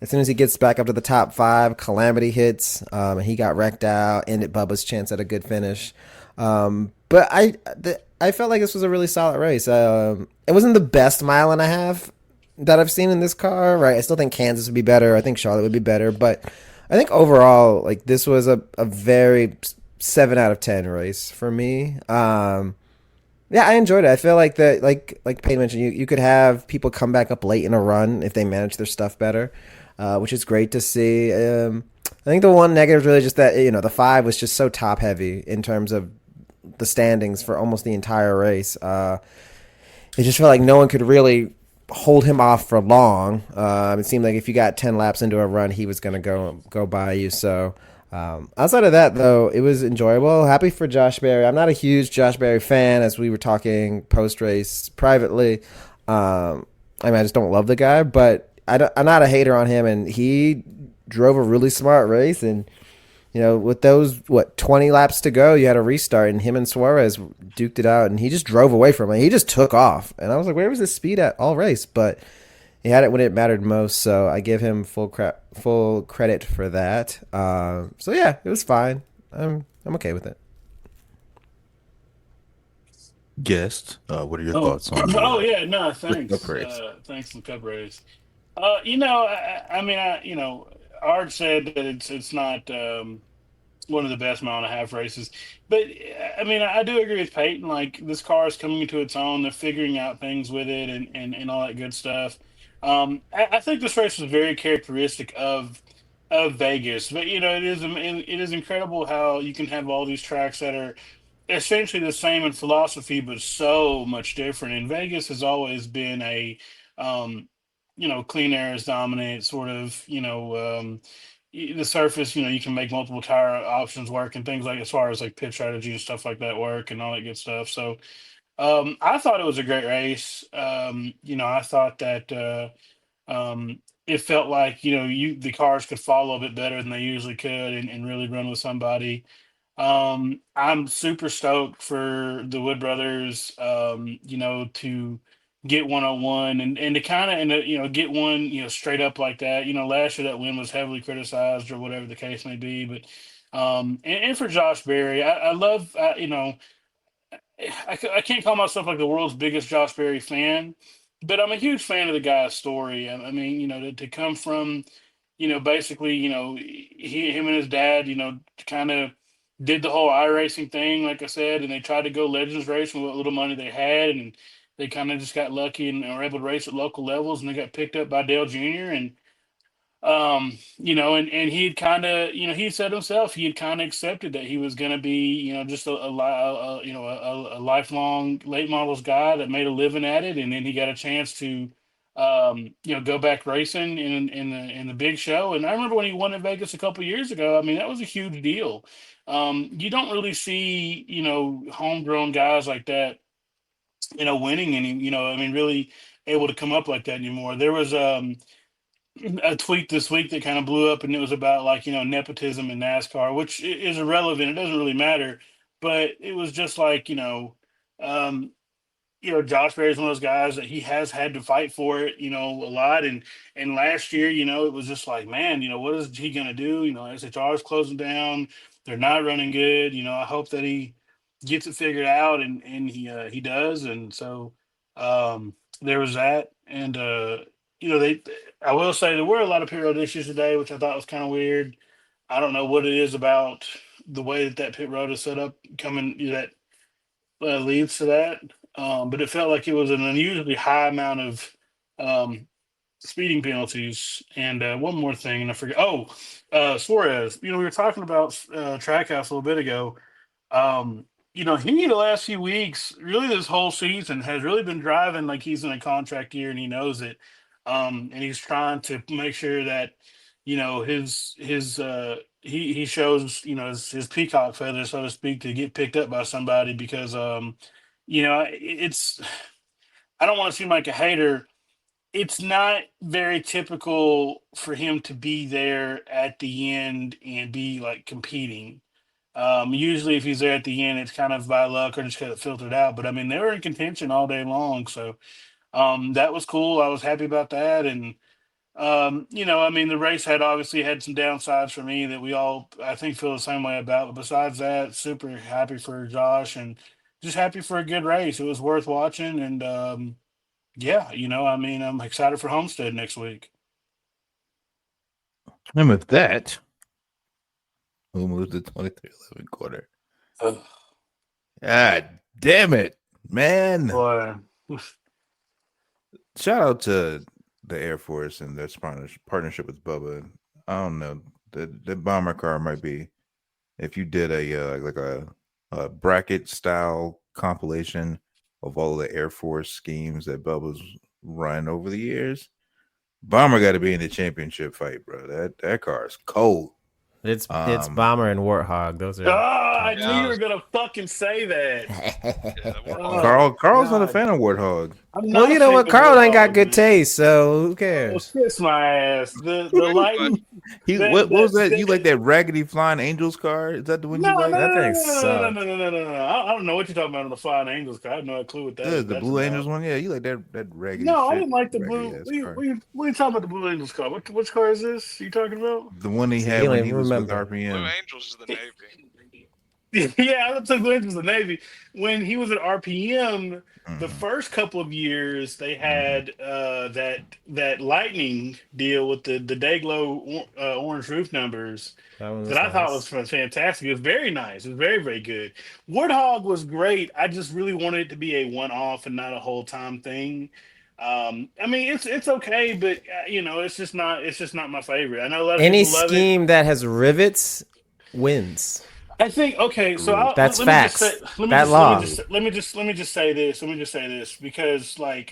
Speaker 1: as soon as he gets back up to the top 5, calamity hits, and he got wrecked out, ended Bubba's chance at a good finish. But I felt like this was a really solid race. It wasn't the best mile and a half that I've seen in this car, right? I still think Kansas would be better. I think Charlotte would be better. But I think overall, like, this was a very 7 out of 10 race for me. Yeah, I enjoyed it. I feel like like Payne mentioned, you could have people come back up late in a run if they manage their stuff better, which is great to see. I think the one negative is really just that the five was just so top heavy in terms of the standings for almost the entire race. It just felt like no one could really hold him off for long. It seemed like if you got 10 laps into a run, he was going to go by you. So outside of that, though, it was enjoyable. Happy for Josh Berry. I'm not a huge Josh Berry fan, as we were talking post race privately. I just don't love the guy, but I'm not a hater on him, and he drove a really smart race. And with those 20 laps to go, you had a restart, and him and Suarez duked it out, and he just drove away from it. He just took off, and I was like, where was this speed at all race? But he had it when it mattered most, so I give him full credit for that. So yeah, it was fine. I'm okay with it.
Speaker 4: Guest, what are your
Speaker 2: Oh,
Speaker 4: thoughts on
Speaker 2: oh yeah, no,
Speaker 4: the
Speaker 2: thanks.
Speaker 4: race?
Speaker 2: Thanks for Cup race. I mean, Art said that it's not one of the best mile and a half races, but I mean, I do agree with Peyton. Like this car is coming into its own. They're figuring out things with it and all that good stuff. I think this race was very characteristic of Vegas, but it is incredible how you can have all these tracks that are essentially the same in philosophy, but so much different. And Vegas has always been a, um, clean air is dominant sort of, the surface, you can make multiple tire options work and things like as far as like pit strategy and stuff like that work and all that good stuff. So I thought it was a great race. I thought that it felt like, the cars could follow a bit better than they usually could and really run with somebody. I'm super stoked for the Wood brothers, to get 101 and to kind of and to, get one, straight up like that. Last year that win was heavily criticized or whatever the case may be, but and for Josh Berry, I love I can't call myself like the world's biggest Josh Berry fan, but I'm a huge fan of the guy's story. I mean, to come from, basically, him and his dad, kind of did the whole iRacing thing, like I said, and they tried to go Legends racing with what little money they had, and they kind of just got lucky and were able to race at local levels, and they got picked up by Dale Jr. and and he had kind of, he said himself, he had kind of accepted that he was going to be, just a lifelong late models guy that made a living at it. And then he got a chance to, go back racing in the big show. And I remember when he won in Vegas a couple years ago, I mean, that was a huge deal. You don't really see, homegrown guys like that, winning any, I mean, really able to come up like that anymore. There was, a tweet this week that kind of blew up, and it was about like nepotism in NASCAR, which is irrelevant. It doesn't really matter, but it was just like um, Josh Berry is one of those guys that he has had to fight for it, a lot. And last year, it was just like, man, what is he gonna do? SHR is closing down. They're not running good. I hope that he gets it figured out, and he does. And so there was that, and they. I will say there were a lot of pit road issues today, which I thought was kind of weird. I don't know what it is about the way that pit road is set up, coming that leads to that. But it felt like it was an unusually high amount of um, speeding penalties. And one more thing, and I forget. Oh, Suarez. We were talking about Trackhouse a little bit ago. He the last few weeks, really this whole season, has really been driving like he's in a contract year and he knows it. And he's trying to make sure that, his he shows, his peacock feather, so to speak, to get picked up by somebody because it's I don't want to seem like a hater. It's not very typical for him to be there at the end and be like competing. Usually, if he's there at the end, it's kind of by luck or just kind of filtered out. But I mean, they were in contention all day long, so that was cool. I was happy about that, and I mean, the race had obviously had some downsides for me that we all, I think, feel the same way about. But besides that, super happy for Josh and just happy for a good race. It was worth watching, and yeah, I mean, I'm excited for Homestead next week.
Speaker 4: And with that, we'll move to 23-11 quarter.
Speaker 2: Ugh.
Speaker 4: God damn it. Man,
Speaker 2: Boy.
Speaker 4: shout out to the Air Force and their partnership with Bubba. I don't know. The bomber car might be, if you did a bracket style compilation of all the Air Force schemes that Bubba's run over the years, bomber got to be in the championship fight, bro. That car is cold.
Speaker 1: It's Bomber and Warthog. Those are.
Speaker 2: I knew you were gonna fucking say that.
Speaker 3: Yeah,
Speaker 4: Carl's not a fan of Warthog.
Speaker 1: Well, you know what? Carl ain't got good taste, so who cares?
Speaker 2: Kiss my ass. The lightning.
Speaker 4: What was that? You like that raggedy flying angels car? Is that the one you like?
Speaker 1: That thing
Speaker 2: No.
Speaker 1: sucks.
Speaker 2: I don't know what you're talking about on the Flying Angels car. I have no clue what that is.
Speaker 4: The Blue Angels one? Yeah, you like that raggedy.
Speaker 2: No, I
Speaker 4: shit,
Speaker 2: didn't like the Blue. What are you talking about the Blue Angels car? Which car is this you talking about?
Speaker 4: The one he had
Speaker 1: You
Speaker 4: when
Speaker 1: don't
Speaker 4: he
Speaker 1: even
Speaker 4: was with
Speaker 1: remember.
Speaker 3: Blue
Speaker 4: RPM.
Speaker 3: Angels is the Navy.
Speaker 2: Yeah, I took Blue Angels the Navy. When he was at RPM, the first couple of years they had that lightning deal with the Dayglow orange roof numbers that I thought was fantastic. It was very nice. It was very, very good. Warthog was great. I just really wanted it to be a one-off and not a whole time thing. I mean, it's okay, but it's just not my favorite. I know a lot of
Speaker 1: Any
Speaker 2: people love
Speaker 1: scheme that has rivets wins.
Speaker 2: I think okay, so
Speaker 1: That's
Speaker 2: let
Speaker 1: facts.
Speaker 2: Let me just say this because I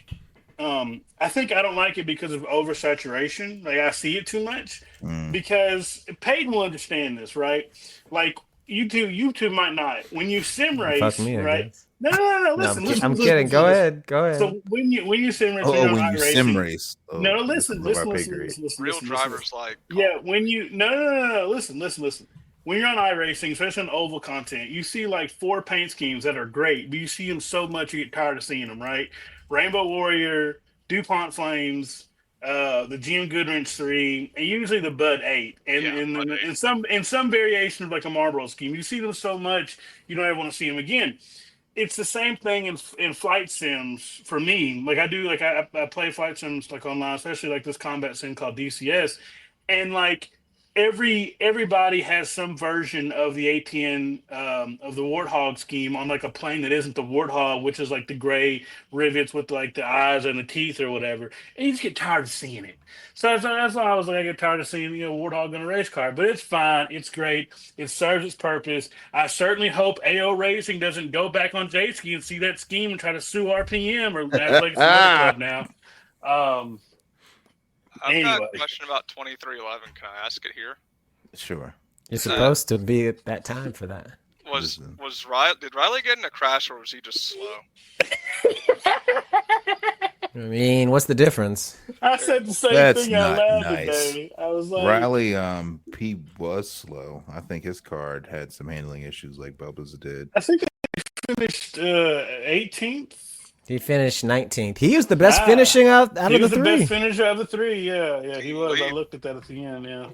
Speaker 2: think I don't like it because of oversaturation. Like I see it too much because Peyton will understand this, right? Like you two might not. When you sim race,
Speaker 1: Fuck me, I
Speaker 2: right?
Speaker 1: guess.
Speaker 2: No. Listen,
Speaker 1: I'm kidding. Go ahead.
Speaker 2: So when you sim race,
Speaker 4: Oh, when
Speaker 2: on
Speaker 4: you
Speaker 2: iRacing-
Speaker 4: sim race. Oh,
Speaker 2: No, listen.
Speaker 3: Real drivers like.
Speaker 2: Yeah, when you no. Listen. When you're on iRacing, especially on oval content, you see like 4 paint schemes that are great, but you see them so much you get tired of seeing them, right? Rainbow Warrior, DuPont Flames, the GM Goodwrench 3, and usually the Bud 8, and some variation of like a Marlboro scheme. You see them so much you don't ever want to see them again. It's the same thing in flight sims for me. Like I do, like I play flight sims like online, especially like this combat sim called DCS, and like everybody has some version of the ATN of the Warthog scheme on like a plane that isn't the Warthog, which is like the gray rivets with like the eyes and the teeth or whatever. And you just get tired of seeing it. So that's why I was like, I get tired of seeing Warthog in a race car. But it's fine. It's great. It serves its purpose. I certainly hope AO Racing doesn't go back on J-Ski and see that scheme and try to sue RPM or Athletics Motor Club now.
Speaker 3: I've got a question about 2311. Can I ask it here?
Speaker 4: Sure.
Speaker 1: You're supposed to be at that time for that.
Speaker 3: Did Riley get in a crash or was he just slow?
Speaker 1: I mean, what's the difference?
Speaker 2: I said the same
Speaker 4: That's
Speaker 2: thing out
Speaker 4: not
Speaker 2: loud
Speaker 4: nice.
Speaker 2: today. I was like,
Speaker 4: Riley, he was slow. I think his card had some handling issues like Bubba's did.
Speaker 2: I think he finished 18th.
Speaker 1: He finished 19th. He was the best finishing out of the 3.
Speaker 2: He was the best finisher of the 3. Yeah, he was. I looked at that at the end. Yeah.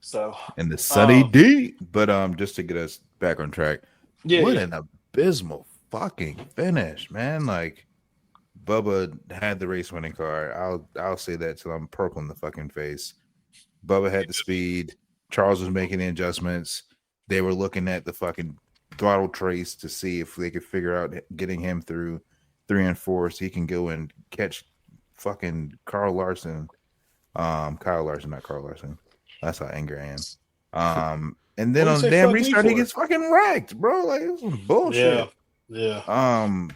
Speaker 2: So.
Speaker 4: And the Sunny D. But just to get us back on track. What an abysmal fucking finish, man! Like Bubba had the race winning car. I'll say that till I'm purple in the fucking face. Bubba had the speed. Charles was making the adjustments. They were looking at the fucking throttle trace to see if they could figure out getting him through 3 and 4 so he can go and catch fucking Kyle Larson, not Carl Larson. That's how angry I am. And then on the damn restart, he gets fucking wrecked, bro. Like this is bullshit.
Speaker 2: Yeah.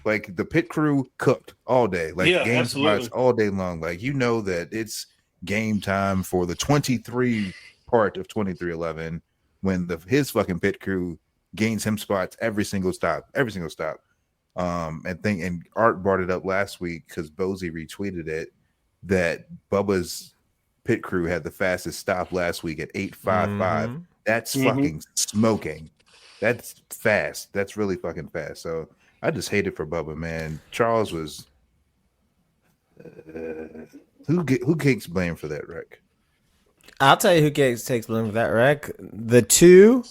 Speaker 4: Like the pit crew cooked all day, like game spots all day long. Like that it's game time for the 23 part of 2311 when his fucking pit crew gains him spots every single stop. And Art brought it up last week because Bozy retweeted it that Bubba's pit crew had the fastest stop last week at 8:55. That's fucking smoking. That's fast. That's really fucking fast. So I just hate it for Bubba, man. Charles was who takes blame for that wreck?
Speaker 1: I'll tell you who takes blame for that wreck. The 2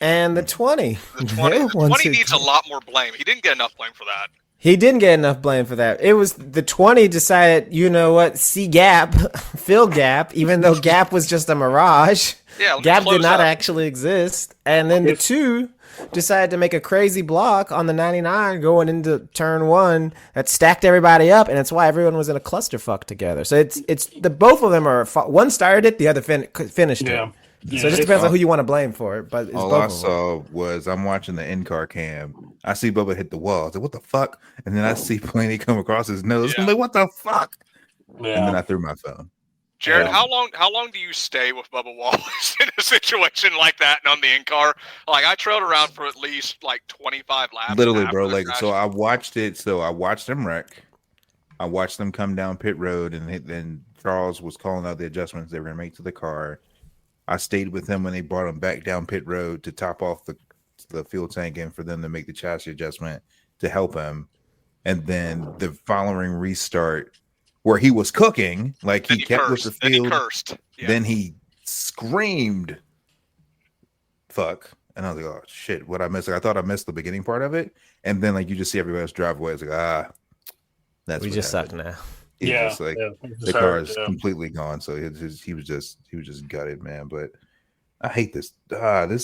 Speaker 1: and the 20.
Speaker 3: The 20 needs a lot more blame. He didn't get enough blame for that.
Speaker 1: He didn't get enough blame for that. It was the 20 decided, you know what, see Gap, fill Gap, even though Gap was just a mirage.
Speaker 3: Yeah,
Speaker 1: Gap did not actually exist. And then the 2 decided to make a crazy block on the 99 going into turn one that stacked everybody up, and it's why everyone was in a clusterfuck together. So it's the both of them are one started it, the other finished it.
Speaker 2: Yeah.
Speaker 1: So it just depends on who you want to blame for it. But it's
Speaker 4: All
Speaker 1: both
Speaker 4: I
Speaker 1: of them.
Speaker 4: saw was I'm watching the in-car cam. I see Bubba hit the wall. I was like, what the fuck? And then I see Blaney come across his nose. I'm
Speaker 3: Yeah.
Speaker 4: like, what the fuck?
Speaker 2: Yeah.
Speaker 4: And then I threw my phone.
Speaker 3: Jared,
Speaker 2: Yeah.
Speaker 3: how long do you stay with Bubba Wallace in a situation like that and on the in-car? Like, I trailed around for at least like 25 laps.
Speaker 4: Literally,
Speaker 3: after
Speaker 4: bro.
Speaker 3: the
Speaker 4: Like,
Speaker 3: crash.
Speaker 4: so I watched it. So I watched them wreck. I watched them come down pit road, and then Charles was calling out the adjustments they were going to make to the car. I stayed with him when they brought him back down pit road to top off the fuel tank and for them to make the chassis adjustment to help him. And then the following restart where he was cooking, like he kept
Speaker 3: cursed.
Speaker 4: with the field.
Speaker 3: Then he cursed. Yeah.
Speaker 4: Then he screamed, fuck. And I was like, oh shit, what I missed? Like, I thought I missed the beginning part of it. And then like you just see everybody else drive away. It's like, that's
Speaker 1: We
Speaker 4: what
Speaker 1: just
Speaker 4: happened.
Speaker 1: suck now.
Speaker 4: It's
Speaker 2: Yeah.
Speaker 4: just like
Speaker 2: Yeah.
Speaker 4: the car is completely gone. So he was just gutted, man. But I hate this.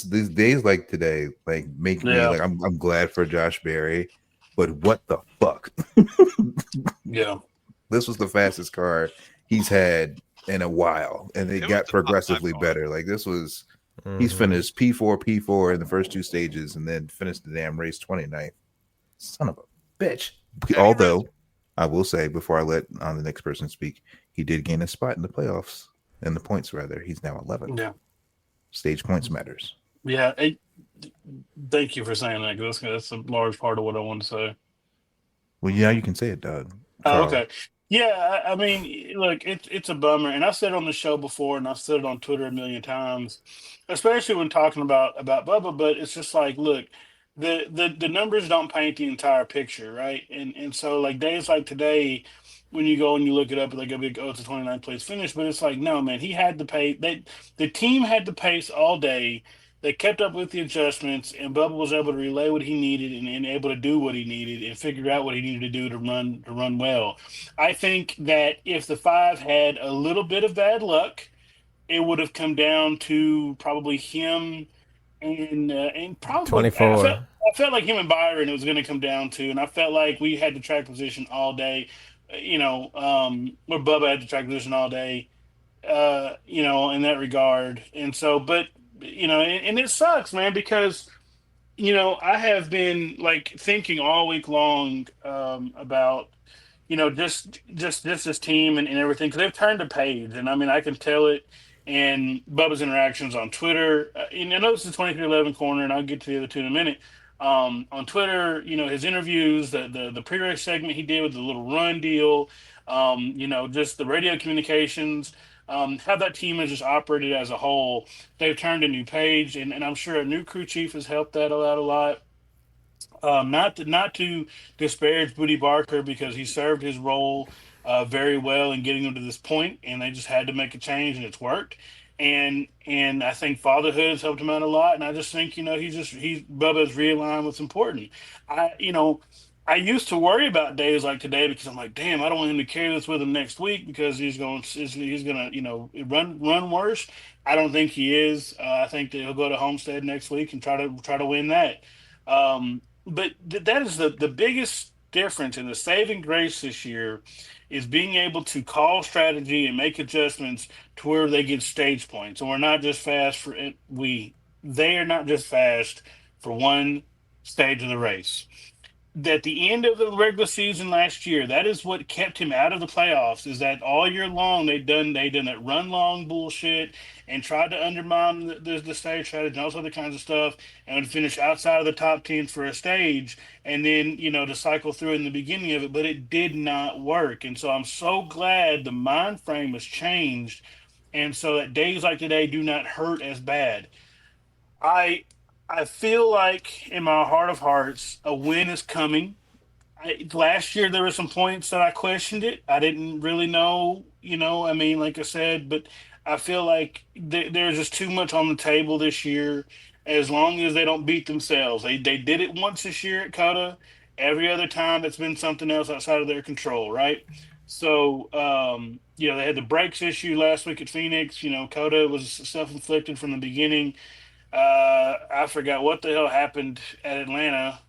Speaker 4: These days like today, like make me like I'm glad for Josh Berry, but what the fuck?
Speaker 2: Yeah.
Speaker 4: This was the fastest car he's had in a while, and it got progressively better. Like this was, he's finished P4 in the first two stages, and then finished the damn race 29th. Son of a bitch. Although I will say, before I let the next person speak, he did gain a spot in the playoffs, in the points rather. He's now 11th.
Speaker 2: Yeah.
Speaker 4: Stage points matters.
Speaker 2: Yeah. Thank you for saying that, because that's a large part of what I want to say.
Speaker 4: Well, yeah, you can say it, Doug.
Speaker 2: Oh, okay. Yeah, I mean, look, it's a bummer, and I've said it on the show before, and I've said it on Twitter a million times, especially when talking about Bubba. But it's just like, look, the numbers don't paint the entire picture, right? And so like days like today, when you go and you look it up, like it's a 29th place finish, but it's like, no, man, he had the pace. The team had the pace all day. They kept up with the adjustments, and Bubba was able to relay what he needed and able to do what he needed and figure out what he needed to do to run well. I think that if the five had a little bit of bad luck, it would have come down to probably him and probably
Speaker 1: 24.
Speaker 2: I felt like him and Byron it was going to come down to, and I felt like we had the track position all day, where Bubba had the track position all day, in that regard. And so, but and it sucks, man, because I have been like thinking all week long about just this team and everything, because they've turned a page, and I mean I can tell it. And Bubba's interactions on Twitter, and I know this is 2311 corner, and I'll get to the other two in a minute. On Twitter, his interviews, the pre-race segment he did with the little run deal, just the radio communications, how that team has just operated as a whole. They've turned a new page, and I'm sure a new crew chief has helped that out a lot. Not to disparage Booty Barker, because he served his role very well in getting them to this point, and they just had to make a change, and it's worked. And I think fatherhood has helped him out a lot, and I just think Bubba's realigned what's important. I used to worry about days like today, because I'm like, damn, I don't want him to carry this with him next week, because he's going to run worse. I don't think he is. I think that he'll go to Homestead next week and try to win that. But that is the biggest difference in the saving grace this year, is being able to call strategy and make adjustments to where they get stage points. And we're not just fast for it. They are not just fast for one stage of the race. At the end of the regular season last year, that is what kept him out of the playoffs, is that all year long they done that run long bullshit and tried to undermine the stage strategy and all those other kinds of stuff, and would finish outside of the top 10 for a stage, and then to cycle through in the beginning of it, but it did not work. And so I'm so glad the mind frame has changed, and so that days like today do not hurt as bad. I feel like in my heart of hearts, a win is coming. Last year, there were some points that I questioned it. I didn't really know, I mean, like I said, but I feel like there's just too much on the table this year, as long as they don't beat themselves. They did it once this year at Coda. Every other time, it's been something else outside of their control, right? So, they had the brakes issue last week at Phoenix. Coda was self-inflicted from the beginning. I forgot what the hell happened at Atlanta.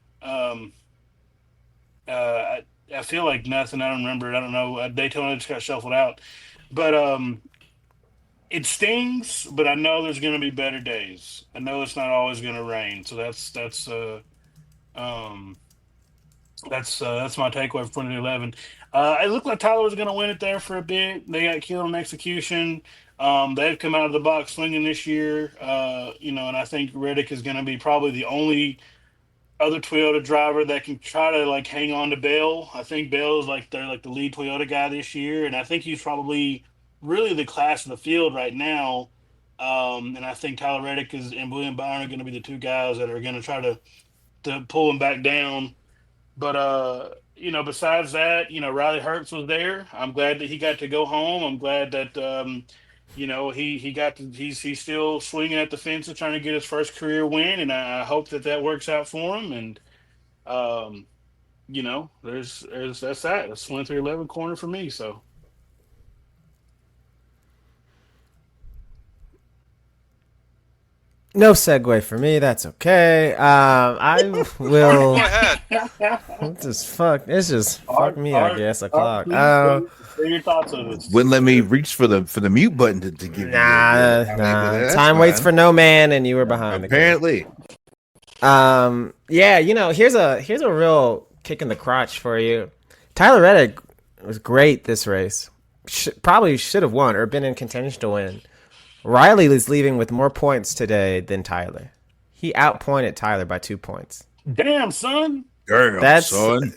Speaker 2: I feel like nothing. I don't remember it. I don't know. Daytona just got shuffled out, but it stings. But I know there's going to be better days. I know it's not always going to rain. So um that's my takeaway for 2011. It looked like Tyler was going to win it there for a bit. They got killed on execution. They've come out of the box swinging this year. And I think Reddick is going to be probably the only other Toyota driver that can try to like hang on to Bell. I think Bell's like they're like the lead Toyota guy this year, and I think he's probably really the class of the field right now. And I think Tyler Reddick and William Byron are going to be the two guys that are going to try to pull him back down. But besides that, Riley Herbst was there. I'm glad that he got to go home. I'm glad that he's still swinging at the fences trying to get his first career win, and I hope that works out for him. And that's that. That's 2311 corner for me. So.
Speaker 1: No segue for me. That's okay. I will.
Speaker 3: Go ahead.
Speaker 1: It's just fuck me. I guess a clock.
Speaker 2: Say your thoughts on this.
Speaker 4: Wouldn't let me reach for the mute button to give you.
Speaker 1: Nah. Time waits for no man, and you were behind.
Speaker 4: Apparently.
Speaker 1: Yeah. Here's a real kick in the crotch for you. Tyler Reddick was great this race. Probably should have won or been in contention to win. Riley is leaving with more points today than Tyler. He outpointed Tyler by 2 points.
Speaker 2: Damn, son.
Speaker 4: Damn, son.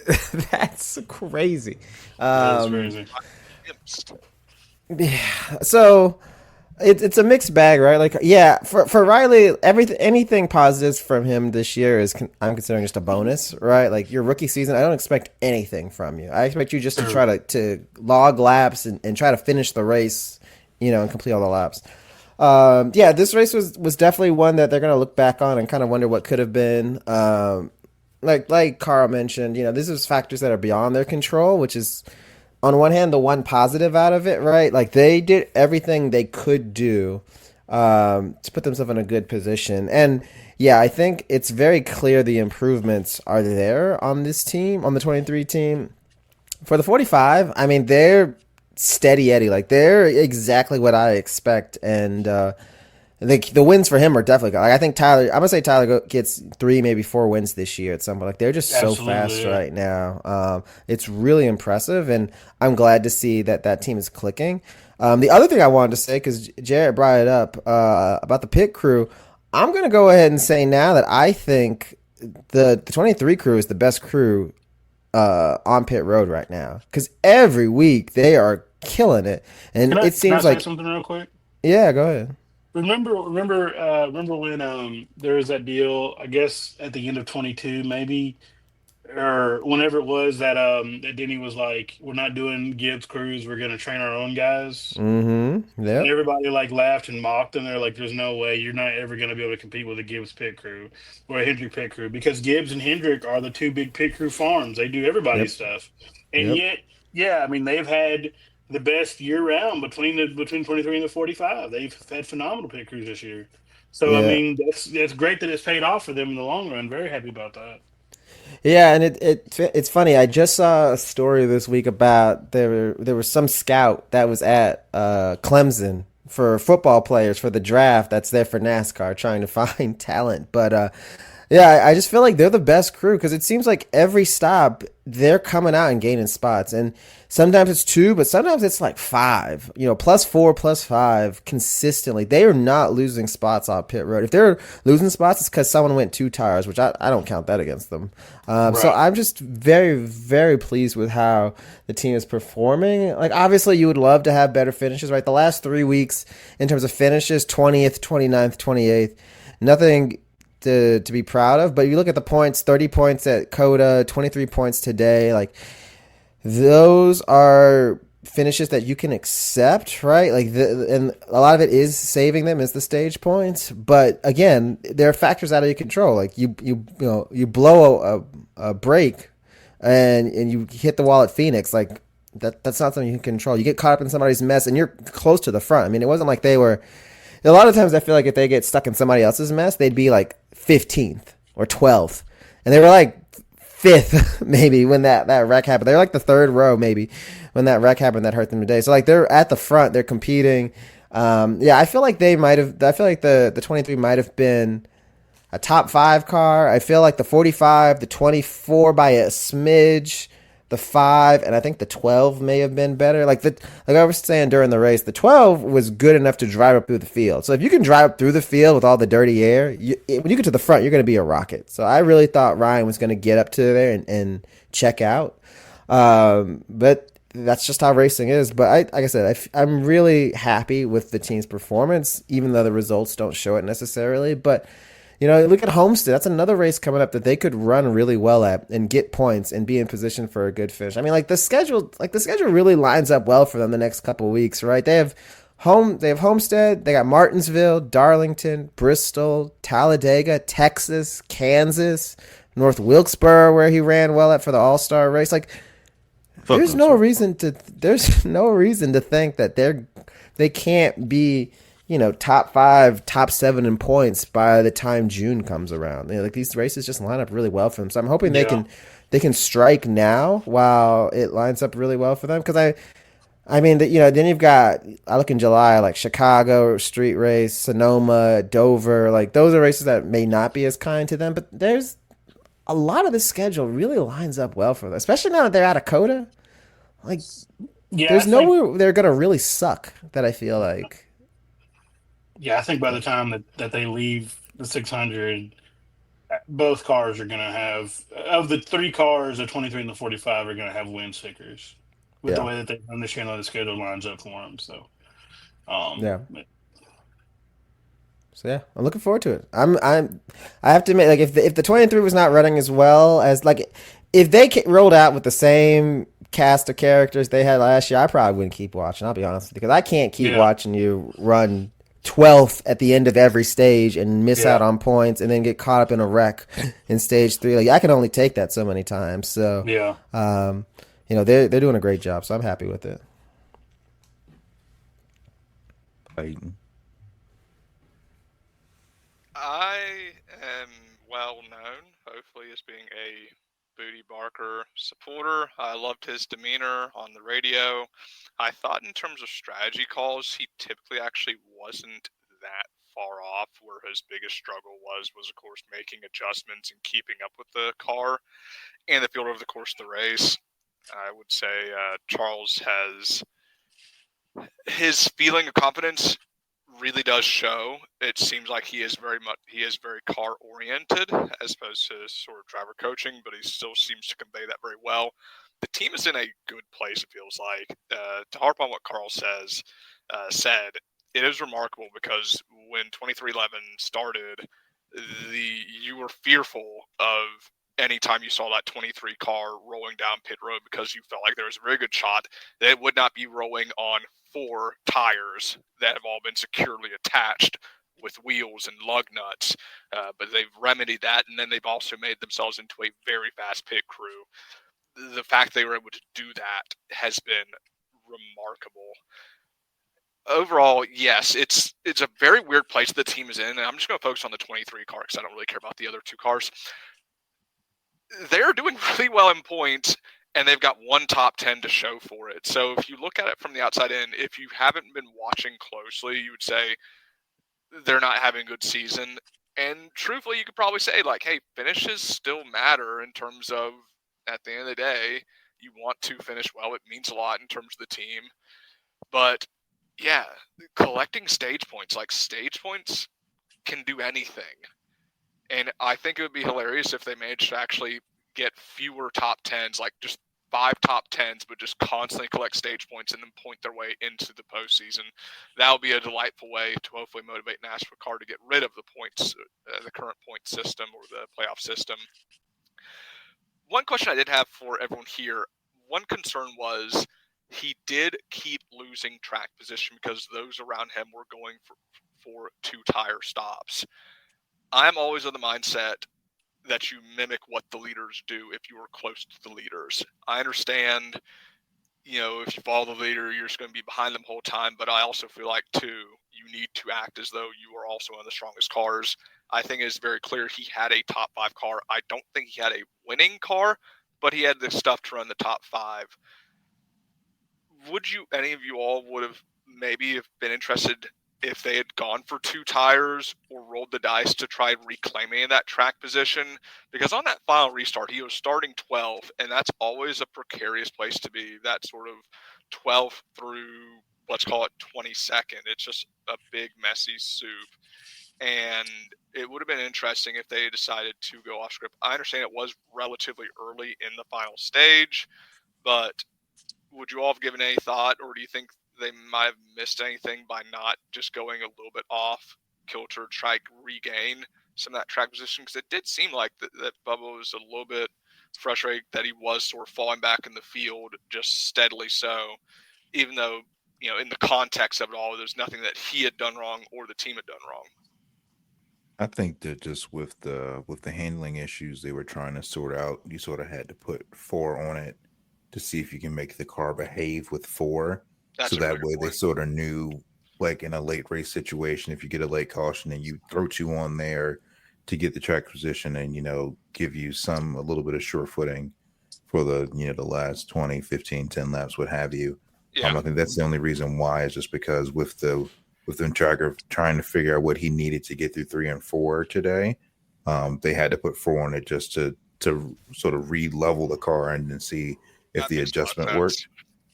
Speaker 1: That's crazy.
Speaker 2: That's crazy.
Speaker 1: Yeah. So it's a mixed bag, right? Like, yeah, for Riley, anything positives from him this year I'm considering just a bonus, right? Like your rookie season, I don't expect anything from you. I expect you just to try to log laps and try to finish the race, and complete all the laps. This race was definitely one that they're going to look back on and kind of wonder what could have been. Like Carl mentioned, this is factors that are beyond their control, which is on one hand, the one positive out of it, right? Like they did everything they could do, to put themselves in a good position. And yeah, I think it's very clear the improvements are there on this team, on the 23 team. For the 45, I mean, they're steady Eddie, like they're exactly what I expect, and the wins for him are definitely good. Like, I think I'm gonna say Tyler gets 3, maybe 4 wins this year at some point. Like they're just so fast right now. It's really impressive, and I'm glad to see that team is clicking. The other thing I wanted to say, because Jarrett brought it up about the pit crew, I'm gonna go ahead and say now that I think the 23 crew is the best crew on pit road right now, because every week they are killing it, and it seems like
Speaker 2: something real quick.
Speaker 1: Yeah, go ahead.
Speaker 2: Remember when there was that deal? I guess at the end of 22, maybe, or whenever it was that Denny was like, "We're not doing Gibbs crews. We're going to train our own guys."
Speaker 1: Mm-hmm. Yeah.
Speaker 2: And everybody like laughed and mocked, and they're like, "There's no way you're not ever going to be able to compete with a Gibbs pit crew or a Hendrick pit crew, because Gibbs and Hendrick are the two big pit crew farms. They do everybody's stuff, and yet, yeah, I mean, they've had the best year round between 23 and the 45. They've had phenomenal pit crews this year. So I mean, that's great that it's paid off for them in the long run. Very happy about that.
Speaker 1: Yeah, and it's funny. I just saw a story this week about there was some scout that was at Clemson for football players for the draft that's there for NASCAR trying to find talent. But yeah, I just feel like they're the best crew, because it seems like every stop they're coming out and gaining spots, and sometimes it's 2, but sometimes it's like 5, +4, +5 consistently. They are not losing spots on pit road. If they're losing spots, it's because someone went 2 tires, which I don't count that against them. Right. So I'm just very, very pleased with how the team is performing. Like, obviously you would love to have better finishes, right? The last 3 weeks in terms of finishes, 20th, 29th, 28th, nothing to be proud of. But you look at the points, 30 points at Coda, 23 points today, like those are finishes that you can accept, right? Like and a lot of it is saving them is the stage points, but again, there are factors out of your control. Like you blow a break and you hit the wall at Phoenix, like that's not something you can control. You get caught up in somebody's mess and you're close to the front. I mean, it wasn't like they were a lot of times I feel like if they get stuck in somebody else's mess, they'd be like 15th or 12th, and they were like fifth maybe when that wreck happened. They're like the third row maybe when that wreck happened that hurt them today. So like they're at the front, they're competing. I feel like they might have. I feel like the 23 might have been a top 5 car. I feel like the 45, the 24 by a smidge, the 5, and I think the 12 may have been better. Like I was saying during the race, the 12 was good enough to drive up through the field. So if you can drive up through the field with all the dirty air, when you get to the front, you're going to be a rocket. So I really thought Ryan was going to get up to there and check out. But that's just how racing is. But like I said, I'm really happy with the team's performance, even though the results don't show it necessarily. But look at Homestead. That's another race coming up that they could run really well at and get points and be in position for a good finish. I mean, the schedule really lines up well for them the next couple of weeks, right? They have Homestead, they got Martinsville, Darlington, Bristol, Talladega, Texas, Kansas, North Wilkesboro, where he ran well at for the All-Star race. There's no reason to think that they can't be top 5, top 7 in points by the time June comes around. These races just line up really well for them. So I'm hoping they can strike now while it lines up really well for them. Because then you've got, I look in July, like Chicago street race, Sonoma, Dover. Those are races that may not be as kind to them. But there's a lot of the schedule really lines up well for them, especially now that they're out of COTA. There's nowhere they're gonna really suck. That I feel like.
Speaker 2: Yeah, I think by the time that they leave the 600, both cars are going to have, of the 3 cars, the 23 and the 45 are going to have win stickers with the way that they run this year and the schedule lines up for them. So,
Speaker 1: So I'm looking forward to it. I have to admit, if the 23 was not running as well as if they rolled out with the same cast of characters they had last year, I probably wouldn't keep watching. I'll be honest with you, because I can't keep watching you run 12th at the end of every stage and miss out on points and then get caught up in a wreck in stage 3. I can only take that so many times. So they're doing a great job. So I'm happy with it.
Speaker 3: I am well known, hopefully, as being a Booty Barker supporter. I loved his demeanor on the radio. I thought in terms of strategy calls, he typically actually wasn't that far off. Where his biggest struggle was of course making adjustments and keeping up with the car and the field over the course of the race. I would say Charles has his feeling of confidence really does show. It seems like he is very car oriented as opposed to sort of driver coaching, but he still seems to convey that very well. The team is in a good place, it feels like. To harp on what Carl said, it is remarkable because when 2311 started, you were fearful of any time you saw that 23 car rolling down pit road because you felt like there was a very good shot that it would not be rolling on 4 tires that have all been securely attached with wheels and lug nuts. But they've remedied that, and then they've also made themselves into a very fast pit crew. The fact they were able to do that has been remarkable. Overall, yes, it's a very weird place the team is in, and I'm just going to focus on the 23 car because I don't really care about the other 2 cars. They're doing really well in points, and they've got 1 top 10 to show for it. So if you look at it from the outside in, if you haven't been watching closely, you would say they're not having a good season. And truthfully, you could probably say, hey, finishes still matter in terms of, at the end of the day, you want to finish well. It means a lot in terms of the team. But, yeah, collecting stage points can do anything. And I think it would be hilarious if they managed to actually get fewer top 10s, just 5 top 10s, but just constantly collect stage points and then point their way into the postseason. That would be a delightful way to hopefully motivate NASCAR to get rid of the points, the current point system or the playoff system. One question I did have for everyone here, one concern was he did keep losing track position because those around him were going for 2 tire stops. I'm always of the mindset that you mimic what the leaders do if you are close to the leaders. I understand, if you follow the leader, you're just going to be behind them the whole time, but I also feel like, too, you need to act as though you are also one of the strongest cars. I think it's very clear he had a top 5 car. I don't think he had a winning car, but he had the stuff to run the top 5. Would you, any of you all would have maybe have been interested if they had gone for 2 tires or rolled the dice to try reclaiming that track position? Because on that final restart, he was starting 12, and that's always a precarious place to be. That sort of 12th through, let's call it 22nd. It's just a big, messy soup. And it would have been interesting if they decided to go off script. I understand it was relatively early in the final stage, but would you all have given any thought, or do you think they might have missed anything by not just going a little bit off kilter to try to regain some of that track position? Because it did seem like that Bubba was a little bit frustrated that he was sort of falling back in the field just steadily so, even though, in the context of it all, there's nothing that he had done wrong or the team had done wrong.
Speaker 4: I think that just with the handling issues they were trying to sort out, you sort of had to put 4 on it to see if you can make the car behave with 4.
Speaker 3: That's
Speaker 4: so that way
Speaker 3: point.
Speaker 4: They sort of knew, like in a late race situation, if you get a late caution and you throw 2 on there to get the track position and, give you a little bit of sure footing for the, the last 20, 15, 10 laps, what have you.
Speaker 3: Yeah.
Speaker 4: I think that's the only reason why, is just because with them trying to figure out what he needed to get through 3 and 4 today, they had to put 4 on it just to sort of re-level the car and then see if the adjustment worked.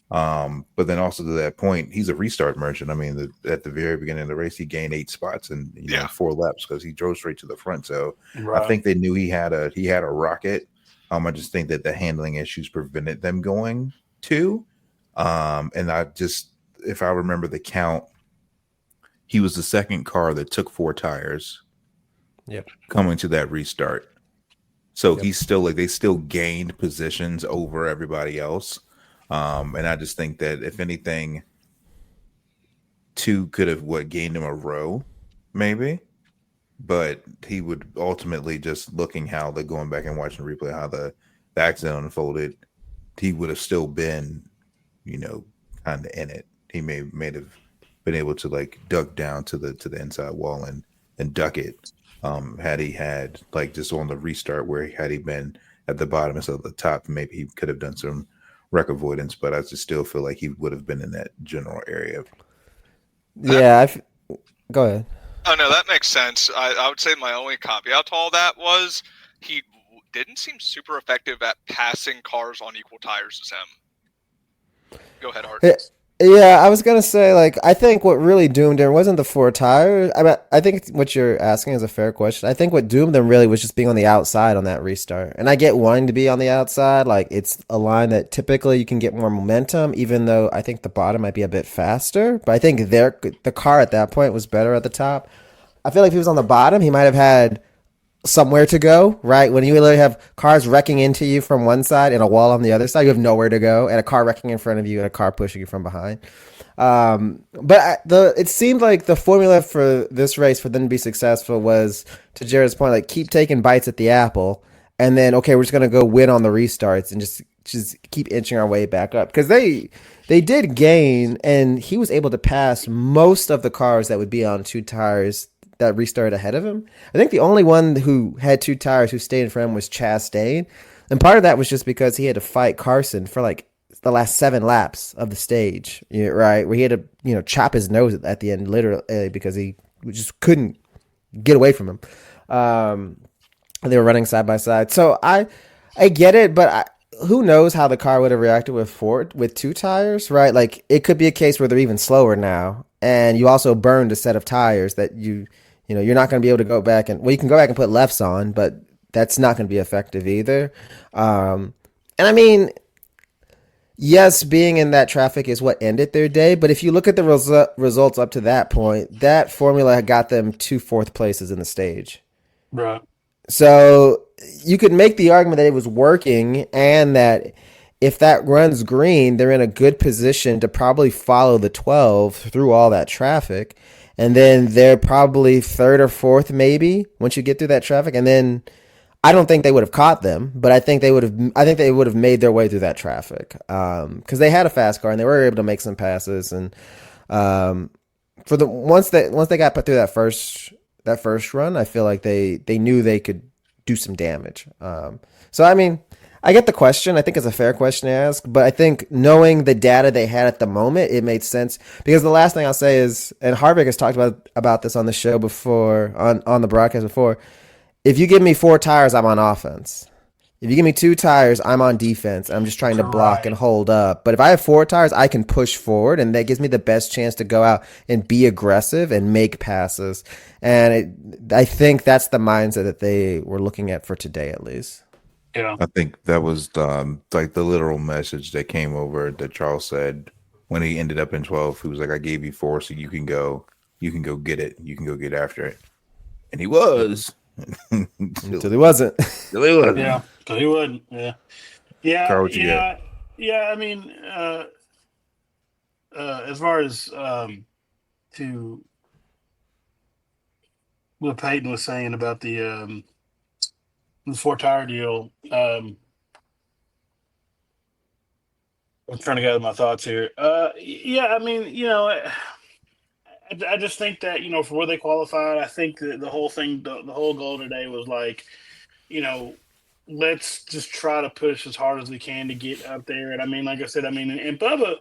Speaker 4: But then also to that point, he's a restart merchant. I mean, at the very beginning of the race, he gained 8 spots in 4 laps because he drove straight to the front. So right. I think they knew he had a rocket. I just think that the handling issues prevented them going to. And if I remember the count, he was the second car that took 4 tires.
Speaker 1: Yep.
Speaker 4: Coming to that restart. So he's still they still gained positions over everybody else. And I just think that if anything, 2 could have gained him a row, maybe. But he would ultimately, just looking how they're going back and watching the replay, how the accident unfolded, he would have still been, kind of in it. He may have been able to duck down to the inside wall and duck it. Had he had just on the restart where had he been at the bottom instead of the top, maybe he could have done some wreck avoidance, but I just still feel like he would have been in that general area.
Speaker 1: Yeah, go ahead.
Speaker 3: Oh, no, that makes sense. I would say my only caveat to all that was he didn't seem super effective at passing cars on equal tires as him. Go ahead, Art.
Speaker 1: Yeah, I was going to say, I think what really doomed him wasn't the 4 tires. I think what you're asking is a fair question. I think what doomed them really was just being on the outside on that restart. And I get wanting to be on the outside. It's a line that typically you can get more momentum, even though I think the bottom might be a bit faster. But I think the car at that point was better at the top. I feel like if he was on the bottom, he might have had somewhere to go, right? When you literally have cars wrecking into you from one side and a wall on the other side, you have nowhere to go, and a car wrecking in front of you and a car pushing you from behind. It seemed like the formula for this race for them to be successful was, to Jared's point, keep taking bites at the apple, and then, okay, we're just going to go win on the restarts and just keep inching our way back up. Because they did gain, and he was able to pass most of the cars that would be on 2 tires that restarted ahead of him. I think the only one who had 2 tires who stayed in front of him was Chastain. And part of that was just because he had to fight Carson for the last 7 laps of the stage, right? Where he had to, chop his nose at the end, literally, because he just couldn't get away from him. They were running side by side. So I get it, but who knows how the car would have reacted with 2 tires, right? It could be a case where they're even slower now. And you also burned a set of tires that you're not going to be able to go back and, you can go back and put lefts on, but that's not going to be effective either. And I mean, yes, being in that traffic is what ended their day, but if you look at the results up to that point, that formula got them 2 4th places in the stage.
Speaker 2: Right.
Speaker 1: So you could make the argument that it was working, and that if that runs green, they're in a good position to probably follow the 12 through all that traffic. And then they're probably 3rd or 4th, maybe, once you get through that traffic. And then I don't think they would have caught them, but I think they would have made their way through that traffic. Because they had a fast car and they were able to make some passes. And for the once they got put through that first run, I feel like they knew they could do some damage. So I mean, I get the question. I think it's a fair question to ask, but I think knowing the data they had at the moment, it made sense. Because the last thing I'll say is, and Harvick has talked about this on the show before, on the broadcast before. If you give me 4 tires, I'm on offense. If you give me 2 tires, I'm on defense. I'm just trying to block and
Speaker 2: Right.
Speaker 1: hold up. But if I have 4 tires, I can push forward, and that gives me the best chance to go out and be aggressive and make passes. And I think that's the mindset that they were looking at for today, at least.
Speaker 2: Yeah.
Speaker 4: I think that was like the literal message that came over that Charles said when he ended up in 12. He was like, "I gave you 4, so you can go get it, you can go get after it," and he was.
Speaker 1: Until he wasn't.
Speaker 4: Till he wasn't.
Speaker 2: Yeah. Because he wouldn't. Yeah. Yeah.
Speaker 4: Carl, what you got?
Speaker 2: Yeah. I mean, as far as to what Peyton was saying about the 4 tire deal, I'm trying to gather my thoughts here. Yeah. I mean, I just think that for where they qualified, I think that the whole thing, the whole goal today was like, you know, let's just try to push as hard as we can to get up there. And I mean, like I said, I mean, and Bubba,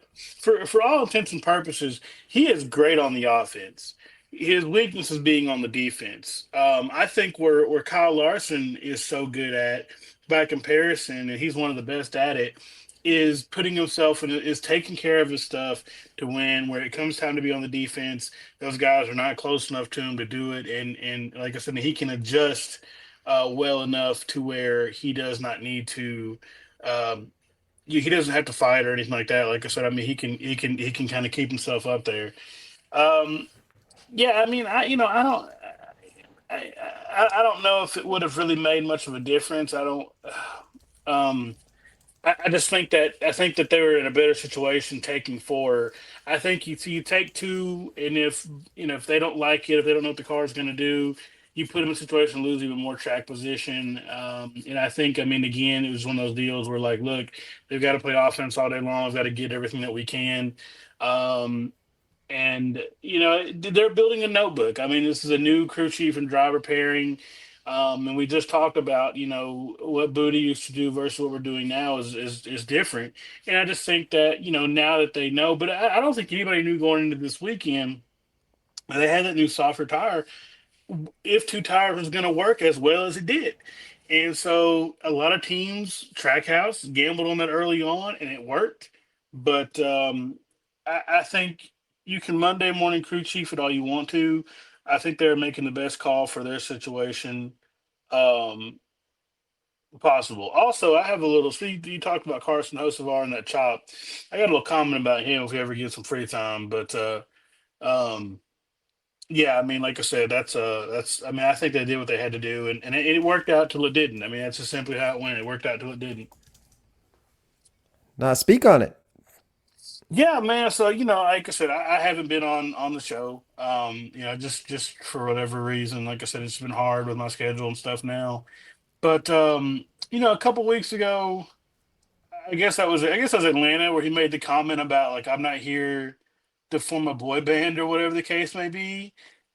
Speaker 2: for all intents and purposes, he is great on the offense. His weakness is being on the defense. I think where Kyle Larson is so good at, by comparison, and he's one of the best at it, is putting himself in, is taking care of his stuff to win. Where it comes time to be on the defense, those guys are not close enough to him to do it. And like I said, he can adjust well enough to where he does not need to. Um, he doesn't have to fight or anything like that. Like I said, I mean, he can kind of keep himself up there. Um, yeah, I mean, I don't know if it would have really made much of a difference. I don't. Um, I just think that they were in a better situation taking 4. I think you take 2, and if they don't like it, if they don't know what the car is going to do, you put them in a situation to lose even more track position. And I think, I mean, again, it was one of those deals where, like, look, they've got to play offense all day long. We've got to get everything that we can. Um, and they're building a notebook. I mean, this is a new crew chief and driver pairing, and we just talked about what Booty used to do versus what we're doing now is different. And I just think that now that they know, but I don't think anybody knew going into this weekend that they had that new softer tire, if 2 tires was going to work as well as it did. And so a lot of teams, Trackhouse, gambled on that early on, and it worked. But I think you can Monday morning crew chief it all you want to. I think they're making the best call for their situation um, possible. Also, I have a little. So you talked about Carson Hocevar and that chop. I got a little comment about him if he ever gets some free time. But um, yeah, I mean, like I said, that's. I mean, I think they did what they had to do, and it worked out till it didn't. I mean, that's just simply how it went. It worked out till it didn't.
Speaker 1: Now speak on it.
Speaker 2: Yeah, man. So like I said, I haven't been on the show. Just for whatever reason. Like I said, it's been hard with my schedule and stuff now. But a couple weeks ago, I guess that was Atlanta where he made the comment about like I'm not here to form a boy band or whatever the case may be.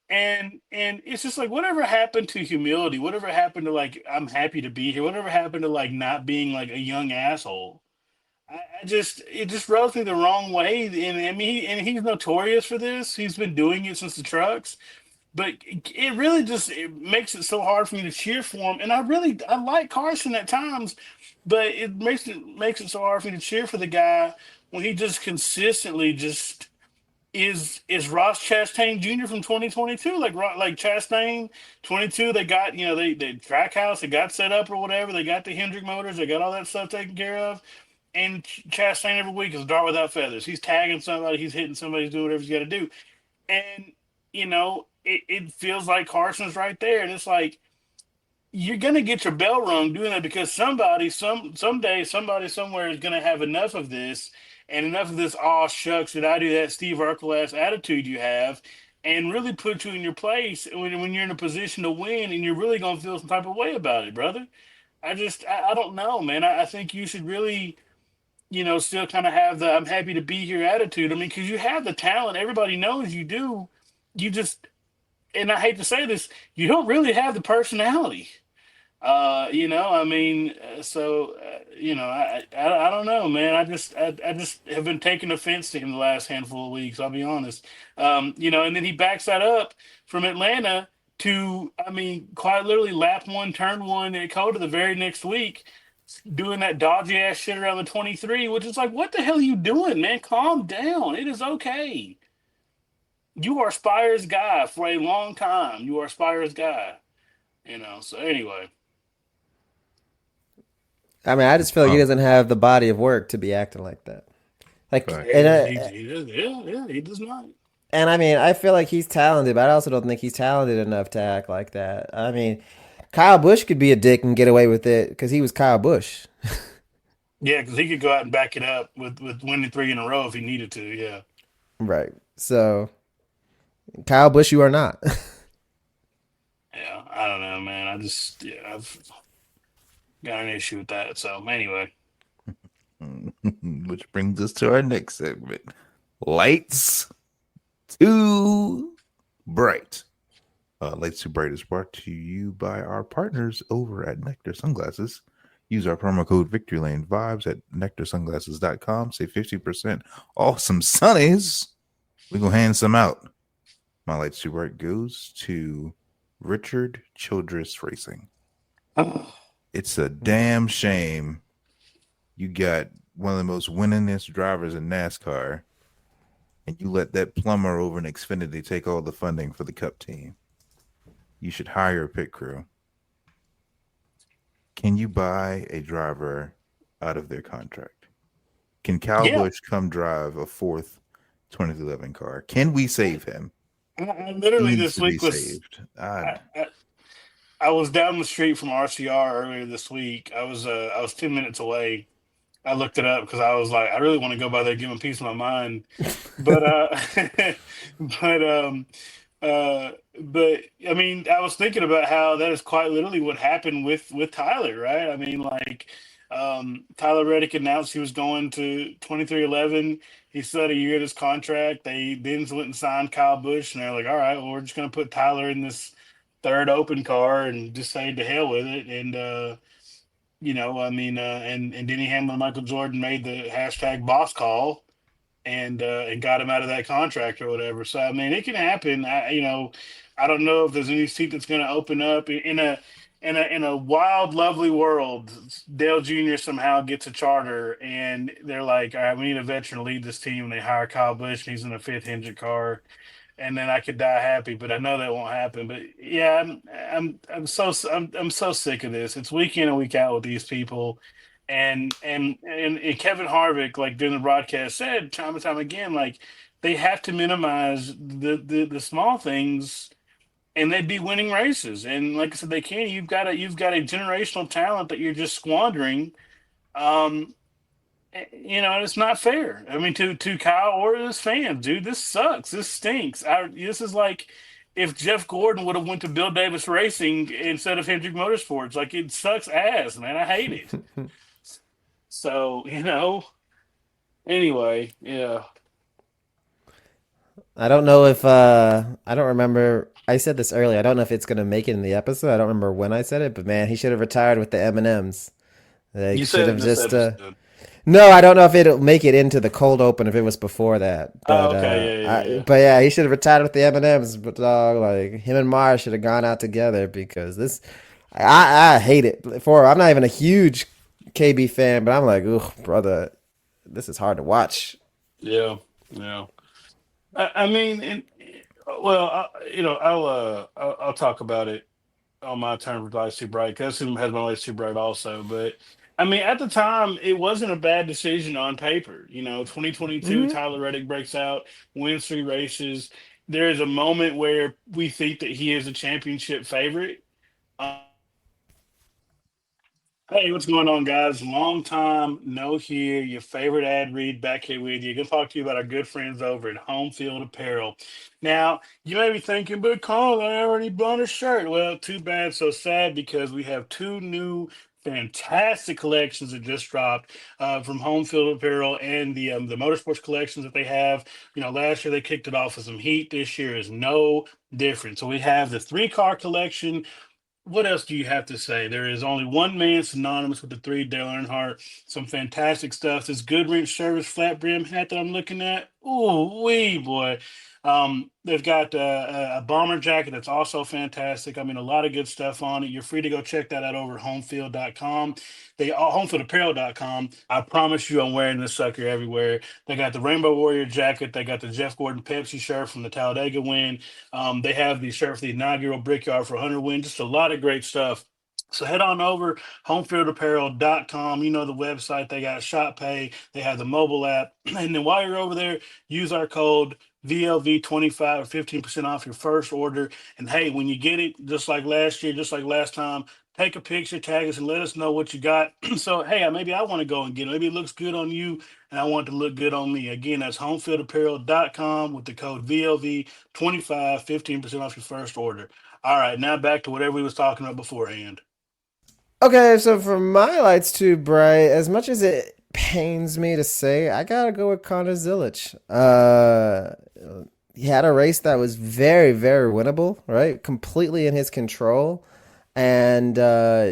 Speaker 2: And it's just like whatever happened to humility, whatever happened to like I'm happy to be here, whatever happened to like not being like a young asshole. I just it just rubs me the wrong way. And I mean he's notorious for this. He's been doing it since the trucks. But it really just it makes it so hard for me to cheer for him. And I like Carson at times, but it makes it so hard for me to cheer for the guy when he just consistently just is Ross Chastain Jr. from 2022, like Chastain 22. They got they track house, they got set up or whatever. They got the Hendrick motors, they got all that stuff taken care of. And Chastain every week is a dart without feathers. He's tagging somebody, he's hitting somebody, he's doing whatever he's got to do. And it feels like Carson's right there, and it's like you're gonna get your bell rung doing that because someday somebody somewhere is gonna have enough of this and enough of this "oh shucks did I do that" Steve Urkel ass attitude you have, and really put you in your place when you're in a position to win, and you're really gonna feel some type of way about it, brother. I don't know, man. I think you should really still kind of have the "I'm happy to be here" attitude. I mean, because you have the talent, everybody knows you do. you just, and I hate to say this, you don't really have the personality. I mean, I don't know, man. I just have been taking offense to him the last handful of weeks. I'll be honest. And then he backs that up from Atlanta to, I mean, quite literally lap one, turn one at Coda the very next week, doing that dodgy ass shit around the 23, which is like, what the hell are you doing, man? Calm down. It is okay. You are Spire's guy for a long time. You are Spire's guy. So anyway.
Speaker 1: I mean, I just feel like he
Speaker 4: Um,
Speaker 1: doesn't have the body of work to be acting like that. Like,
Speaker 4: right.
Speaker 2: He does not.
Speaker 1: and I mean, I feel like he's talented, but I also don't think he's talented enough to act like that. I mean, Kyle Busch could be a dick and get away with it because he was Kyle Busch.
Speaker 2: Yeah, because he could go out and back it up with winning three in a row if he needed to. Yeah.
Speaker 1: Right. So, Kyle Busch, you are not.
Speaker 2: Yeah. I don't know, man. I've got an issue with that. So anyway.
Speaker 4: Which brings us to our next segment. Lights Too Bright. Lights Too Bright is brought to you by our partners over at Nectar Sunglasses. Use our promo code VictoryLaneVibes at nectarsunglasses.com. Save 50%. Awesome sunnies. We gonna hand some out. My Lights Too Bright goes to Richard Childress Racing. It's a damn shame you got one of the most winningest drivers in NASCAR, and you let that plumber over in Xfinity take all the funding for the Cup team. You should hire a pit crew. Can you buy a driver out of their contract? Can Kyle
Speaker 2: Yeah.
Speaker 4: Busch come drive a fourth 2011 car? Can we save him?
Speaker 2: I
Speaker 4: He
Speaker 2: literally
Speaker 4: needs
Speaker 2: this
Speaker 4: to be
Speaker 2: week was
Speaker 4: saved.
Speaker 2: I was down the street from RCR earlier this week. I was 10 minutes away. I looked it up because I was like, I really want to go by there, give him a piece of my mind. But but uh but I mean, I was thinking about how that is quite literally what happened with Tyler, right? I mean, like Tyler Reddick announced he was going to 2311. He still had a year of his contract. They then went and signed Kyle Busch, and they're like, all right, well, we're just gonna put Tyler in this third open car and just say to hell with it. And and Denny Hamlin and Michael Jordan made the hashtag boss call and got him out of that contract or whatever. So I mean, it can happen. I don't know if there's any seat that's going to open up in a wild, lovely world. Dale Jr. somehow gets a charter, and they're like, all right, we need a veteran to lead this team. And they hire Kyle Busch, and he's in a fifth engine car, and then I could die happy. But I know that won't happen. But yeah, I'm so sick of this. It's week in and week out with these people. And Kevin Harvick, like during the broadcast, said time and time again, like they have to minimize the small things, and they'd be winning races. And like I said, they can. You've got a generational talent that you're just squandering. Um, and it's not fair. I mean, to Kyle or his fans, dude, this sucks. This stinks. This is like if Jeff Gordon would have went to Bill Davis Racing instead of Hendrick Motorsports. Like it sucks ass, man. I hate it. So anyway, yeah.
Speaker 1: I don't know if I don't remember. I said this earlier. I don't know if it's gonna make it in the episode. I don't remember when I said it, but man, he should have retired with the M&Ms. They
Speaker 2: You
Speaker 1: should
Speaker 2: said
Speaker 1: have
Speaker 2: in this
Speaker 1: just.
Speaker 2: episode.
Speaker 1: No, I don't know if it'll make it into the cold open if it was before that.
Speaker 2: Oh,
Speaker 1: But
Speaker 2: okay, yeah.
Speaker 1: but yeah, he should have retired with the M&Ms. But dog, like him and Mars should have gone out together because this, I hate it. I'm not even a huge KB fan, but I'm like, ugh, brother, this is hard to watch.
Speaker 2: Yeah, yeah. I mean, well, I'll talk about it on my term with Lights Too Bright because has my Lights Too Bright also. But I mean, at the time, it wasn't a bad decision on paper. 2022,
Speaker 1: Hmm.
Speaker 2: Tyler Reddick breaks out, wins three races. There is a moment where we think that he is a championship favorite. Hey, what's going on, guys? Long time no here. Your favorite ad read back here with you. Gonna talk to you about our good friends over at Home Field Apparel. Now, you may be thinking, but Carl, I already bought a shirt. Well, too bad, so sad, because we have two new fantastic collections that just dropped from Home Field Apparel and the motorsports collections that they have. Last year they kicked it off with some heat. This year is no different. So we have the 3 car collection. What else do you have to say? There is only one man synonymous with the 3, Dale Earnhardt. Some fantastic stuff. This Goodwrench Service flat brim hat that I'm looking at. Ooh, wee, boy. They've got a bomber jacket that's also fantastic. I mean, a lot of good stuff on it. You're free to go check that out over at homefield.com. Homefieldapparel.com. I promise you, I'm wearing this sucker everywhere. They got the Rainbow Warrior jacket. They got the Jeff Gordon Pepsi shirt from the Talladega win. They have the shirt for the inaugural Brickyard for 100 win. Just a lot of great stuff. So head on over homefieldapparel.com. You know the website. They got Shop Pay. They have the mobile app. And then while you're over there, use our code VLV25 or 15% off your first order. And hey, when you get it, just like last year, just like last time, take a picture, tag us, and let us know what you got. So, hey, maybe I want to go and get it. Maybe it looks good on you, and I want it to look good on me. Again, that's homefieldapparel.com with the code VLV25, 15% off your first order. All right, now back to whatever we was talking about beforehand.
Speaker 1: Okay, so for my lights too bright, as much as it pains me to say, I gotta go with Connor Zilic. He had a race that was very, very winnable, right? Completely in his control, and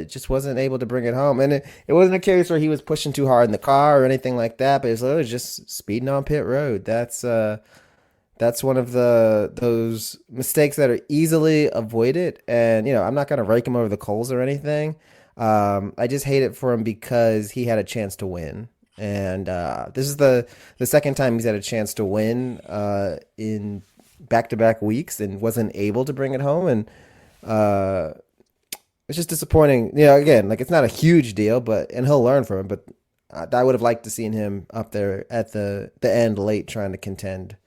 Speaker 1: just wasn't able to bring it home. And it wasn't a case where he was pushing too hard in the car or anything like that, but it was literally just speeding on pit road. That's one of those mistakes that are easily avoided. And I'm not gonna rake him over the coals or anything. I just hate it for him because he had a chance to win, and this is the second time he's had a chance to win in back-to-back weeks and wasn't able to bring it home, and it's just disappointing. Again, like, it's not a huge deal, and he'll learn from it. But I would have liked to seen him up there at the end late trying to contend.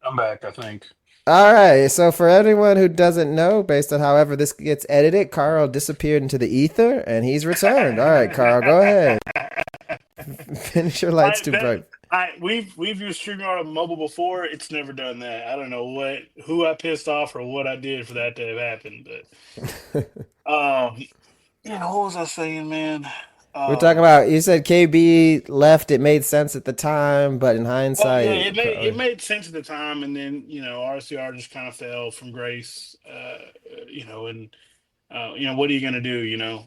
Speaker 2: I'm back, I think.
Speaker 1: All right, so for anyone who doesn't know, based on however this gets edited, Carl disappeared into the ether, and he's returned. All right, Carl, go ahead. Finish your lights too bright.
Speaker 2: We've used StreamYard on mobile before. It's never done that. I don't know who I pissed off or what I did for that to have happened. But what was I saying, man?
Speaker 1: We're talking about, you said KB left. It made sense at the time, but in hindsight,
Speaker 2: it made sense at the time, and then RCR just kind of fell from grace. And what are you gonna do?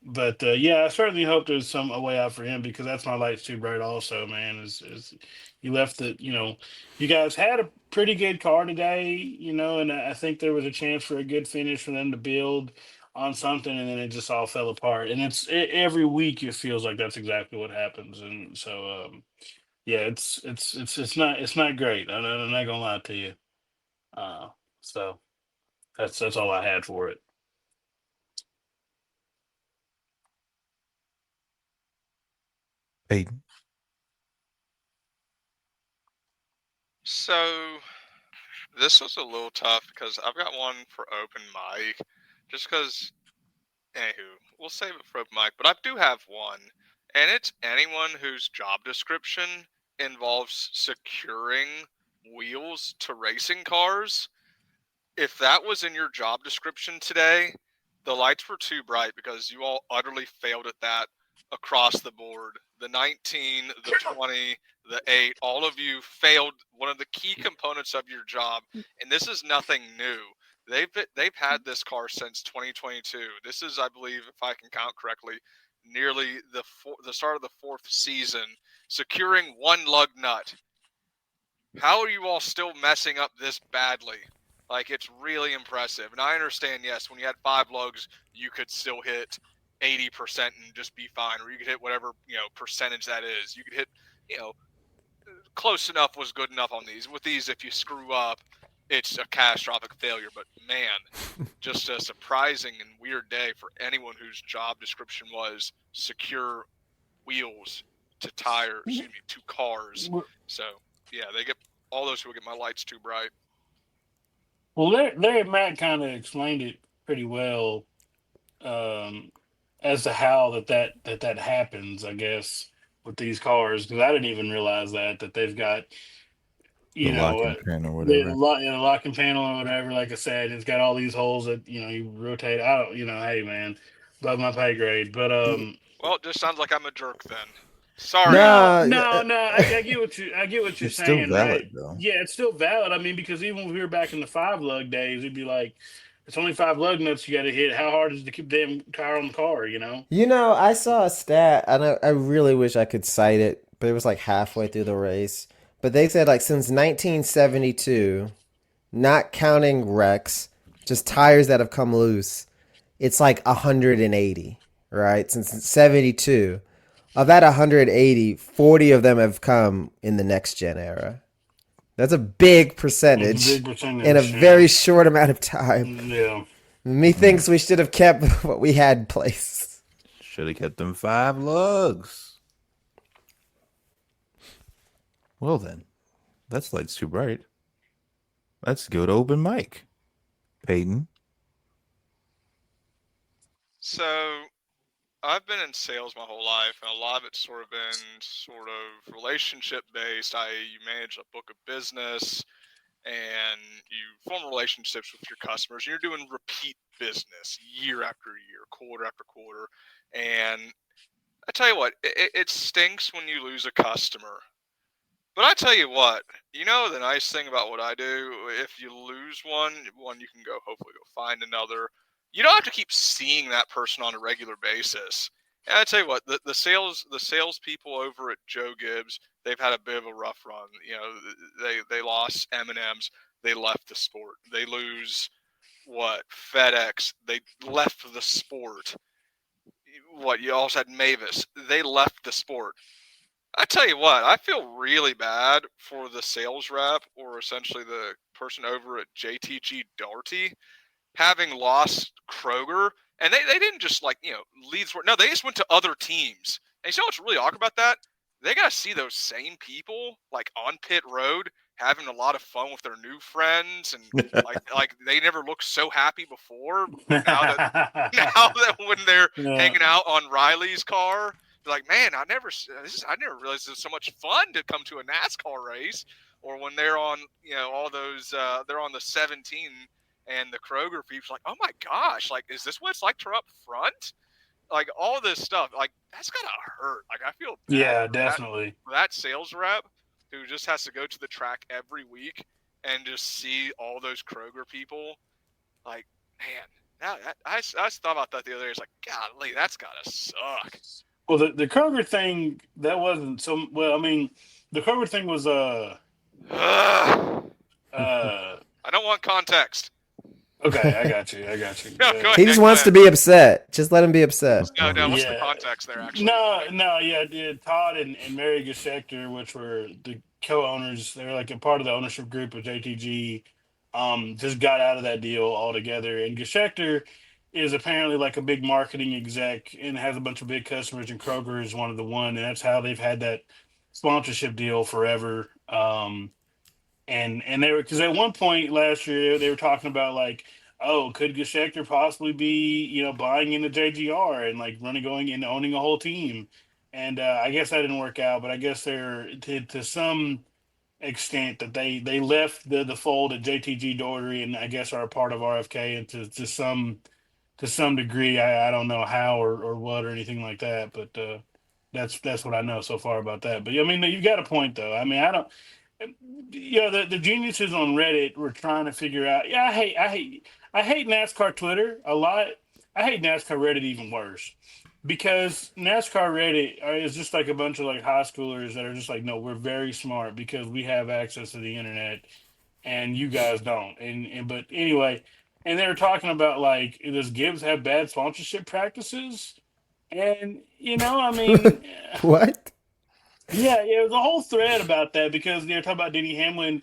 Speaker 2: But I certainly hope there's a way out for him, because that's my lights too bright. Also, man, is you left the you guys had a pretty good car today, and I think there was a chance for a good finish for them to build on something, and then it just all fell apart. And every week it feels like that's exactly what happens. And so it's not great. I'm not gonna lie to you. So that's all I had for it.
Speaker 4: Aiden.
Speaker 3: So this was a little tough because I've got one for open mic, just because. Anywho, we'll save it for open mic, but I do have one, and it's anyone whose job description involves securing wheels to racing cars. If that was in your job description today, the lights were too bright because you all utterly failed at that across the board. The 19, the 20, the 8, all of you failed one of the key components of your job, and this is nothing new. They've had this car since 2022. This is, I believe, if I can count correctly, nearly the start of the 4th season, securing one lug nut. How are you all still messing up this badly? Like, it's really impressive. And I understand, yes, when you had 5 lugs, you could still hit 80% and just be fine, or you could hit whatever percentage that is. You could hit, close enough was good enough on these. With these, if you screw up, it's a catastrophic failure. But man, just a surprising and weird day for anyone whose job description was secure wheels to cars. So yeah, they get all those who get my lights too bright.
Speaker 2: Well, Larry and Matt kind of explained it pretty well, as to how that happens, I guess, with these cars, because I didn't even realize that they've got
Speaker 4: The locking pin or whatever.
Speaker 2: the locking panel or whatever. Like I said, it's got all these holes that you rotate. I don't, hey man, above my pay grade. But
Speaker 3: Well, it just sounds like I'm a jerk then. Sorry.
Speaker 1: No,
Speaker 2: I get what you're
Speaker 4: It's still
Speaker 2: saying, right?
Speaker 4: valid though.
Speaker 2: Yeah, it's still valid. I mean, because even when we were back in the 5 lug days, we'd be like, it's only 5 lug nuts you got to hit. How hard is to keep the damn tire on the car? You know?
Speaker 1: I saw a stat, and I really wish I could cite it, but it was like halfway through the race. But they said like since 1972, not counting wrecks, just tires that have come loose, it's like 180, right? Since 72. Of that 180, 40 of them have come in the next gen era. That's a big
Speaker 2: It's a
Speaker 1: percentage
Speaker 2: big percentage.
Speaker 1: in a
Speaker 2: Yeah.
Speaker 1: very short amount of time.
Speaker 2: Yeah.
Speaker 1: Methinks we should have kept what we had in place.
Speaker 4: Should have kept them 5 lugs. Well then, that's lights too bright. Let's go to open mic. Peyton.
Speaker 3: So I've been in sales my whole life, and a lot of it's sort of been sort of relationship based, i.e., you manage a book of business and you form relationships with your customers. You're doing repeat business year after year, quarter after quarter. And I tell you what, it stinks when you lose a customer. But I tell you what, the nice thing about what I do, if you lose one you can go hopefully go find another. You don't have to keep seeing that person on a regular basis. And I tell you what, the sales people over at Joe Gibbs, they've had a bit of a rough run. They lost M&M's, they left the sport. They lose FedEx, they left the sport. You also had Mavis, they left the sport. I tell you what, I feel really bad for the sales rep, or essentially the person over at JTG Darty, having lost Kroger. And they didn't just leave. No, they just went to other teams. And you know what's really awkward about that? They got to see those same people on pit road having a lot of fun with their new friends, and like they never looked so happy before. But now that when they're hanging out on Riley's car, they're like, man, I never realized it was so much fun to come to a NASCAR race. Or when they're on all those they're on the 17 and the Kroger people's like, oh my gosh, is this what it's like to up front? All this stuff, that's gotta hurt. I feel bad
Speaker 2: Yeah,
Speaker 3: for
Speaker 2: definitely.
Speaker 3: that sales rep who just has to go to the track every week and just see all those Kroger people. Man, I thought about that the other day. It's like, golly, that's gotta suck.
Speaker 2: Well, the Kroger thing, that wasn't so well. I mean, the Kroger thing was
Speaker 3: I don't want context.
Speaker 2: okay. I got you.
Speaker 3: No, go ahead.
Speaker 1: He just wants to be upset. Just let him be upset.
Speaker 3: No. What's the
Speaker 2: Yeah.
Speaker 3: context there? Actually,
Speaker 2: Yeah. Todd and Mary Geschecter, which were the co-owners, they were like a part of the ownership group of JTG, just got out of that deal altogether. And Geschecter is apparently like a big marketing exec and has a bunch of big customers, and Kroger is one of the one, and that's how they've had that sponsorship deal forever. And they were, because at one point last year they were talking about oh, could Geschecter possibly be buying into JGR and going and owning a whole team, and I guess that didn't work out. But I guess they're to some extent that they left the fold at JTG Daugherty, and I guess are a part of RFK, and to some degree, I don't know how or what or anything like that, but that's what I know so far about that. But I mean, you've got a point though. I mean, I don't. The geniuses on Reddit were trying to figure out. Yeah, I hate NASCAR Twitter a lot. I hate NASCAR Reddit even worse, because NASCAR Reddit is just like a bunch of high schoolers that are just like, no, we're very smart because we have access to the internet and you guys don't. But anyway, and they were talking about does Gibbs have bad sponsorship practices? And I mean,
Speaker 1: What?
Speaker 2: yeah, it was a whole thread about that, because they were talking about Denny Hamlin,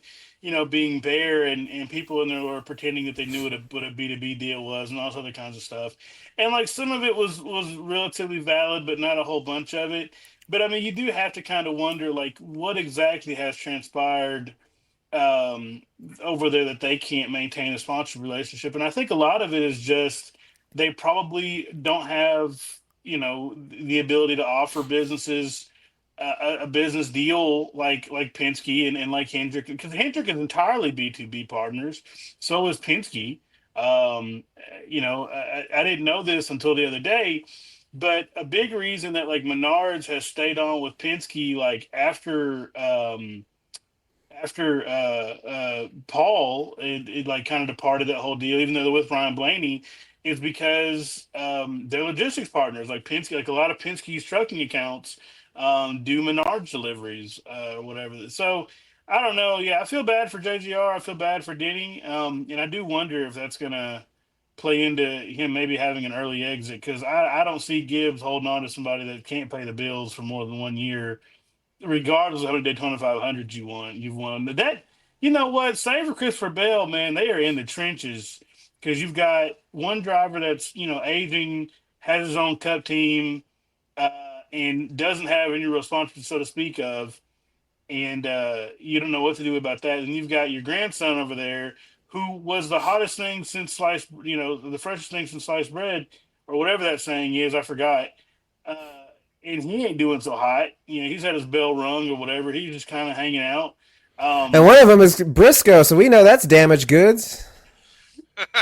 Speaker 2: being there, and people in there were pretending that they knew what a B2B deal was and all this other kinds of stuff. And some of it was relatively valid, but not a whole bunch of it. But I mean, you do have to kind of wonder what exactly has transpired um, over there that they can't maintain a sponsorship relationship. And I think a lot of it is just they probably don't have, the ability to offer businesses a business deal like Penske and like Hendrick, because Hendrick is entirely B2B partners. So is Penske. I didn't know this until the other day, but a big reason that like Menards has stayed on with Penske like after Paul it like kind of departed that whole deal, even though they're with Ryan Blaney, is because they're logistics partners. Like Penske, like a lot of Penske's trucking accounts do Menards deliveries or whatever. So I don't know. Yeah, I feel bad for JGR. I feel bad for Denny, and I do wonder if that's gonna play into him maybe having an early exit because I don't see Gibbs holding on to somebody that can't pay the bills for more than 1 year regardless of how many Daytona 500s you've won. But that, you know what? Same for Christopher Bell, man. They are in the trenches because you've got one driver that's aging, has his own Cup team, and doesn't have any real sponsors, so to speak of, and you don't know what to do about that. And you've got your grandson over there who was the hottest thing since sliced, the freshest thing since sliced bread, or whatever that saying is. I forgot. Uh, and he ain't doing so hot. He's had his bell rung or whatever. He's just kind of hanging out.
Speaker 1: And one of them is Briscoe, so we know that's damaged goods.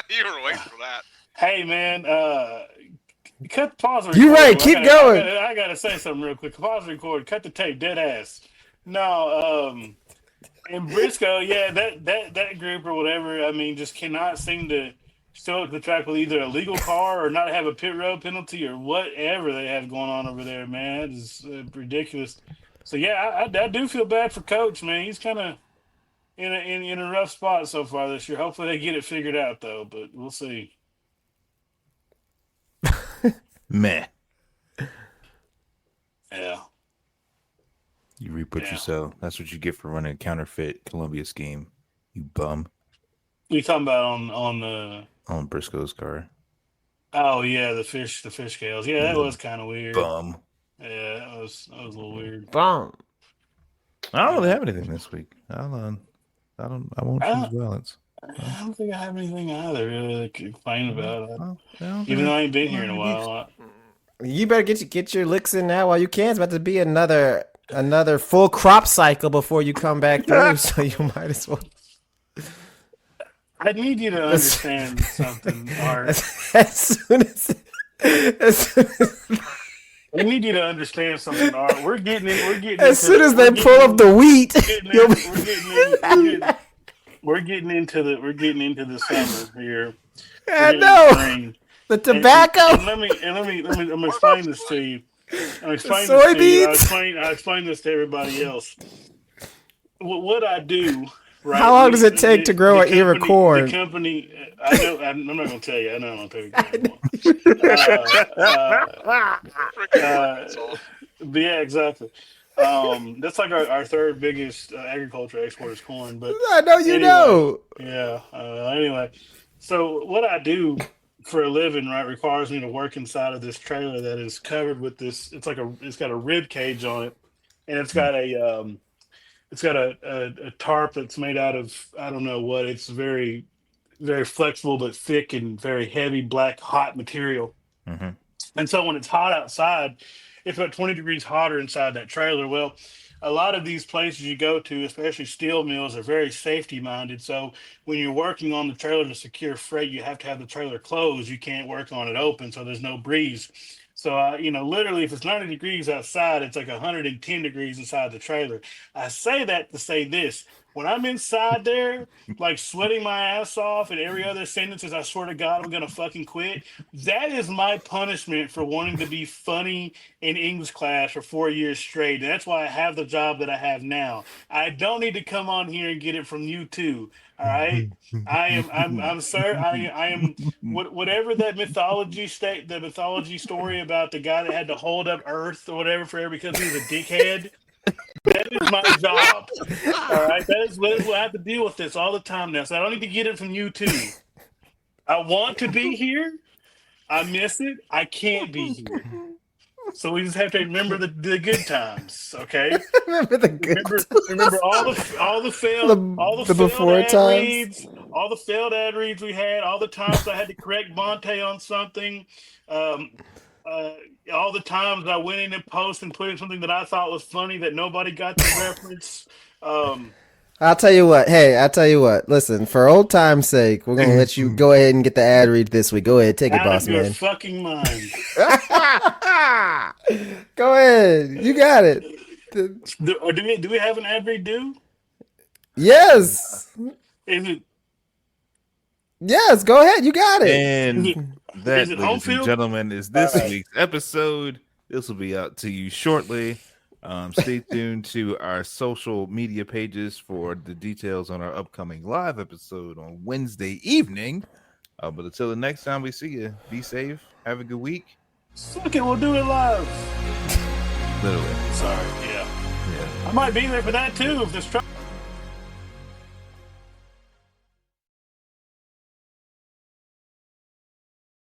Speaker 3: You were waiting for that.
Speaker 2: Hey, man, cut pause.
Speaker 1: You're right. Keep going.
Speaker 2: I gotta say something real quick. Pause record. Cut the tape. Dead ass. No. And Briscoe, yeah, that group or whatever. I mean, just cannot seem to show up to the track with either a legal car or not have a pit road penalty or whatever they have going on over there, man. That is ridiculous. So yeah, I do feel bad for Coach, man. He's kind of in a rough spot so far this year. Hopefully they get it figured out though, but we'll see.
Speaker 4: Meh.
Speaker 2: Yeah.
Speaker 4: You reap what you sow. That's what you get for running a counterfeit Columbia scheme. You bum.
Speaker 2: What are you talking about on
Speaker 4: Briscoe's car?
Speaker 2: Oh yeah, the fish scales. Yeah, that was kind of weird.
Speaker 4: Bum.
Speaker 2: Yeah, that was a little weird.
Speaker 1: Bum.
Speaker 4: I don't really have anything this week. I won't choose violence.
Speaker 2: I don't think I have anything either really to complain about.
Speaker 4: Well,
Speaker 2: Even though I ain't been here in a while.
Speaker 1: You better get your licks in now while you can. It's about to be another full crop cycle before you come back through, so you might as well.
Speaker 2: I need you to understand something, Art.
Speaker 1: As soon as
Speaker 2: I need you to understand something, Art. We're getting
Speaker 1: as soon as they pull up the wheat,
Speaker 2: we're getting into the summer here.
Speaker 1: I know the tobacco.
Speaker 2: And let me explain this to you. I'll explain this to everybody else. What I do, right?
Speaker 1: How long does it take to grow an ear of corn?
Speaker 2: The company, I know. I'm not going to tell you. I know I'm going to tell you. But yeah, exactly. That's like our third biggest agriculture export is corn. But
Speaker 1: I know you know.
Speaker 2: Yeah. Anyway, so what I do for a living, right, requires me to work inside of this trailer that is covered with this. It's got a rib cage on it, and it's got a tarp that's made out of, I don't know what. It's very, very flexible but thick and very heavy black hot material.
Speaker 4: Mm-hmm.
Speaker 2: And so when it's hot outside, it's about 20 degrees hotter inside that trailer. Well, a lot of these places you go to, especially steel mills, are very safety minded. So when you're working on the trailer to secure freight, you have to have the trailer closed. You can't work on it open, so there's no breeze. So, literally, if it's 90 degrees outside, it's like 110 degrees inside the trailer. I say that to say this. When I'm inside there, like sweating my ass off, and every other sentence is, I swear to God, I'm going to fucking quit. That is my punishment for wanting to be funny in English class for 4 years straight. And that's why I have the job that I have now. I don't need to come on here and get it from you too. All right. I'm sir. I am whatever that mythology story about the guy that had to hold up Earth or whatever forever because he was a dickhead. That is my job. All right. That is what I have to deal with this all the time now. So I don't need to get it from you too. I want to be here. I miss it. I can't be here. So we just have to remember the good times, okay?
Speaker 1: Remember the good times.
Speaker 2: Remember all the failed ad reads, all the failed ad reads we had, all the times I had to correct Monte on something, all the times I went in and post and put in something that I thought was funny that nobody got the reference.
Speaker 1: I'll tell you what. Hey, I'll tell you what. Listen, for old time's sake, we're gonna let you go ahead and get the ad read this week. Go ahead, take it,
Speaker 2: Out
Speaker 1: boss
Speaker 2: of your
Speaker 1: man.
Speaker 2: fucking mind.
Speaker 1: Go ahead, you got it.
Speaker 2: Do we have an ad read due?
Speaker 1: Yes,
Speaker 2: Is it
Speaker 1: yes. Go ahead, you got it.
Speaker 4: And that,
Speaker 2: Is it home
Speaker 4: ladies and
Speaker 2: field?
Speaker 4: gentlemen, is this week's episode. This will be out to you shortly. Stay tuned to our social media pages for the details on our upcoming live episode on Wednesday evening. But until the next time we see you, be safe. Have a good week.
Speaker 2: Fuck it, we'll do it live.
Speaker 4: Literally.
Speaker 2: Sorry, yeah. I might be there for that too if this truck.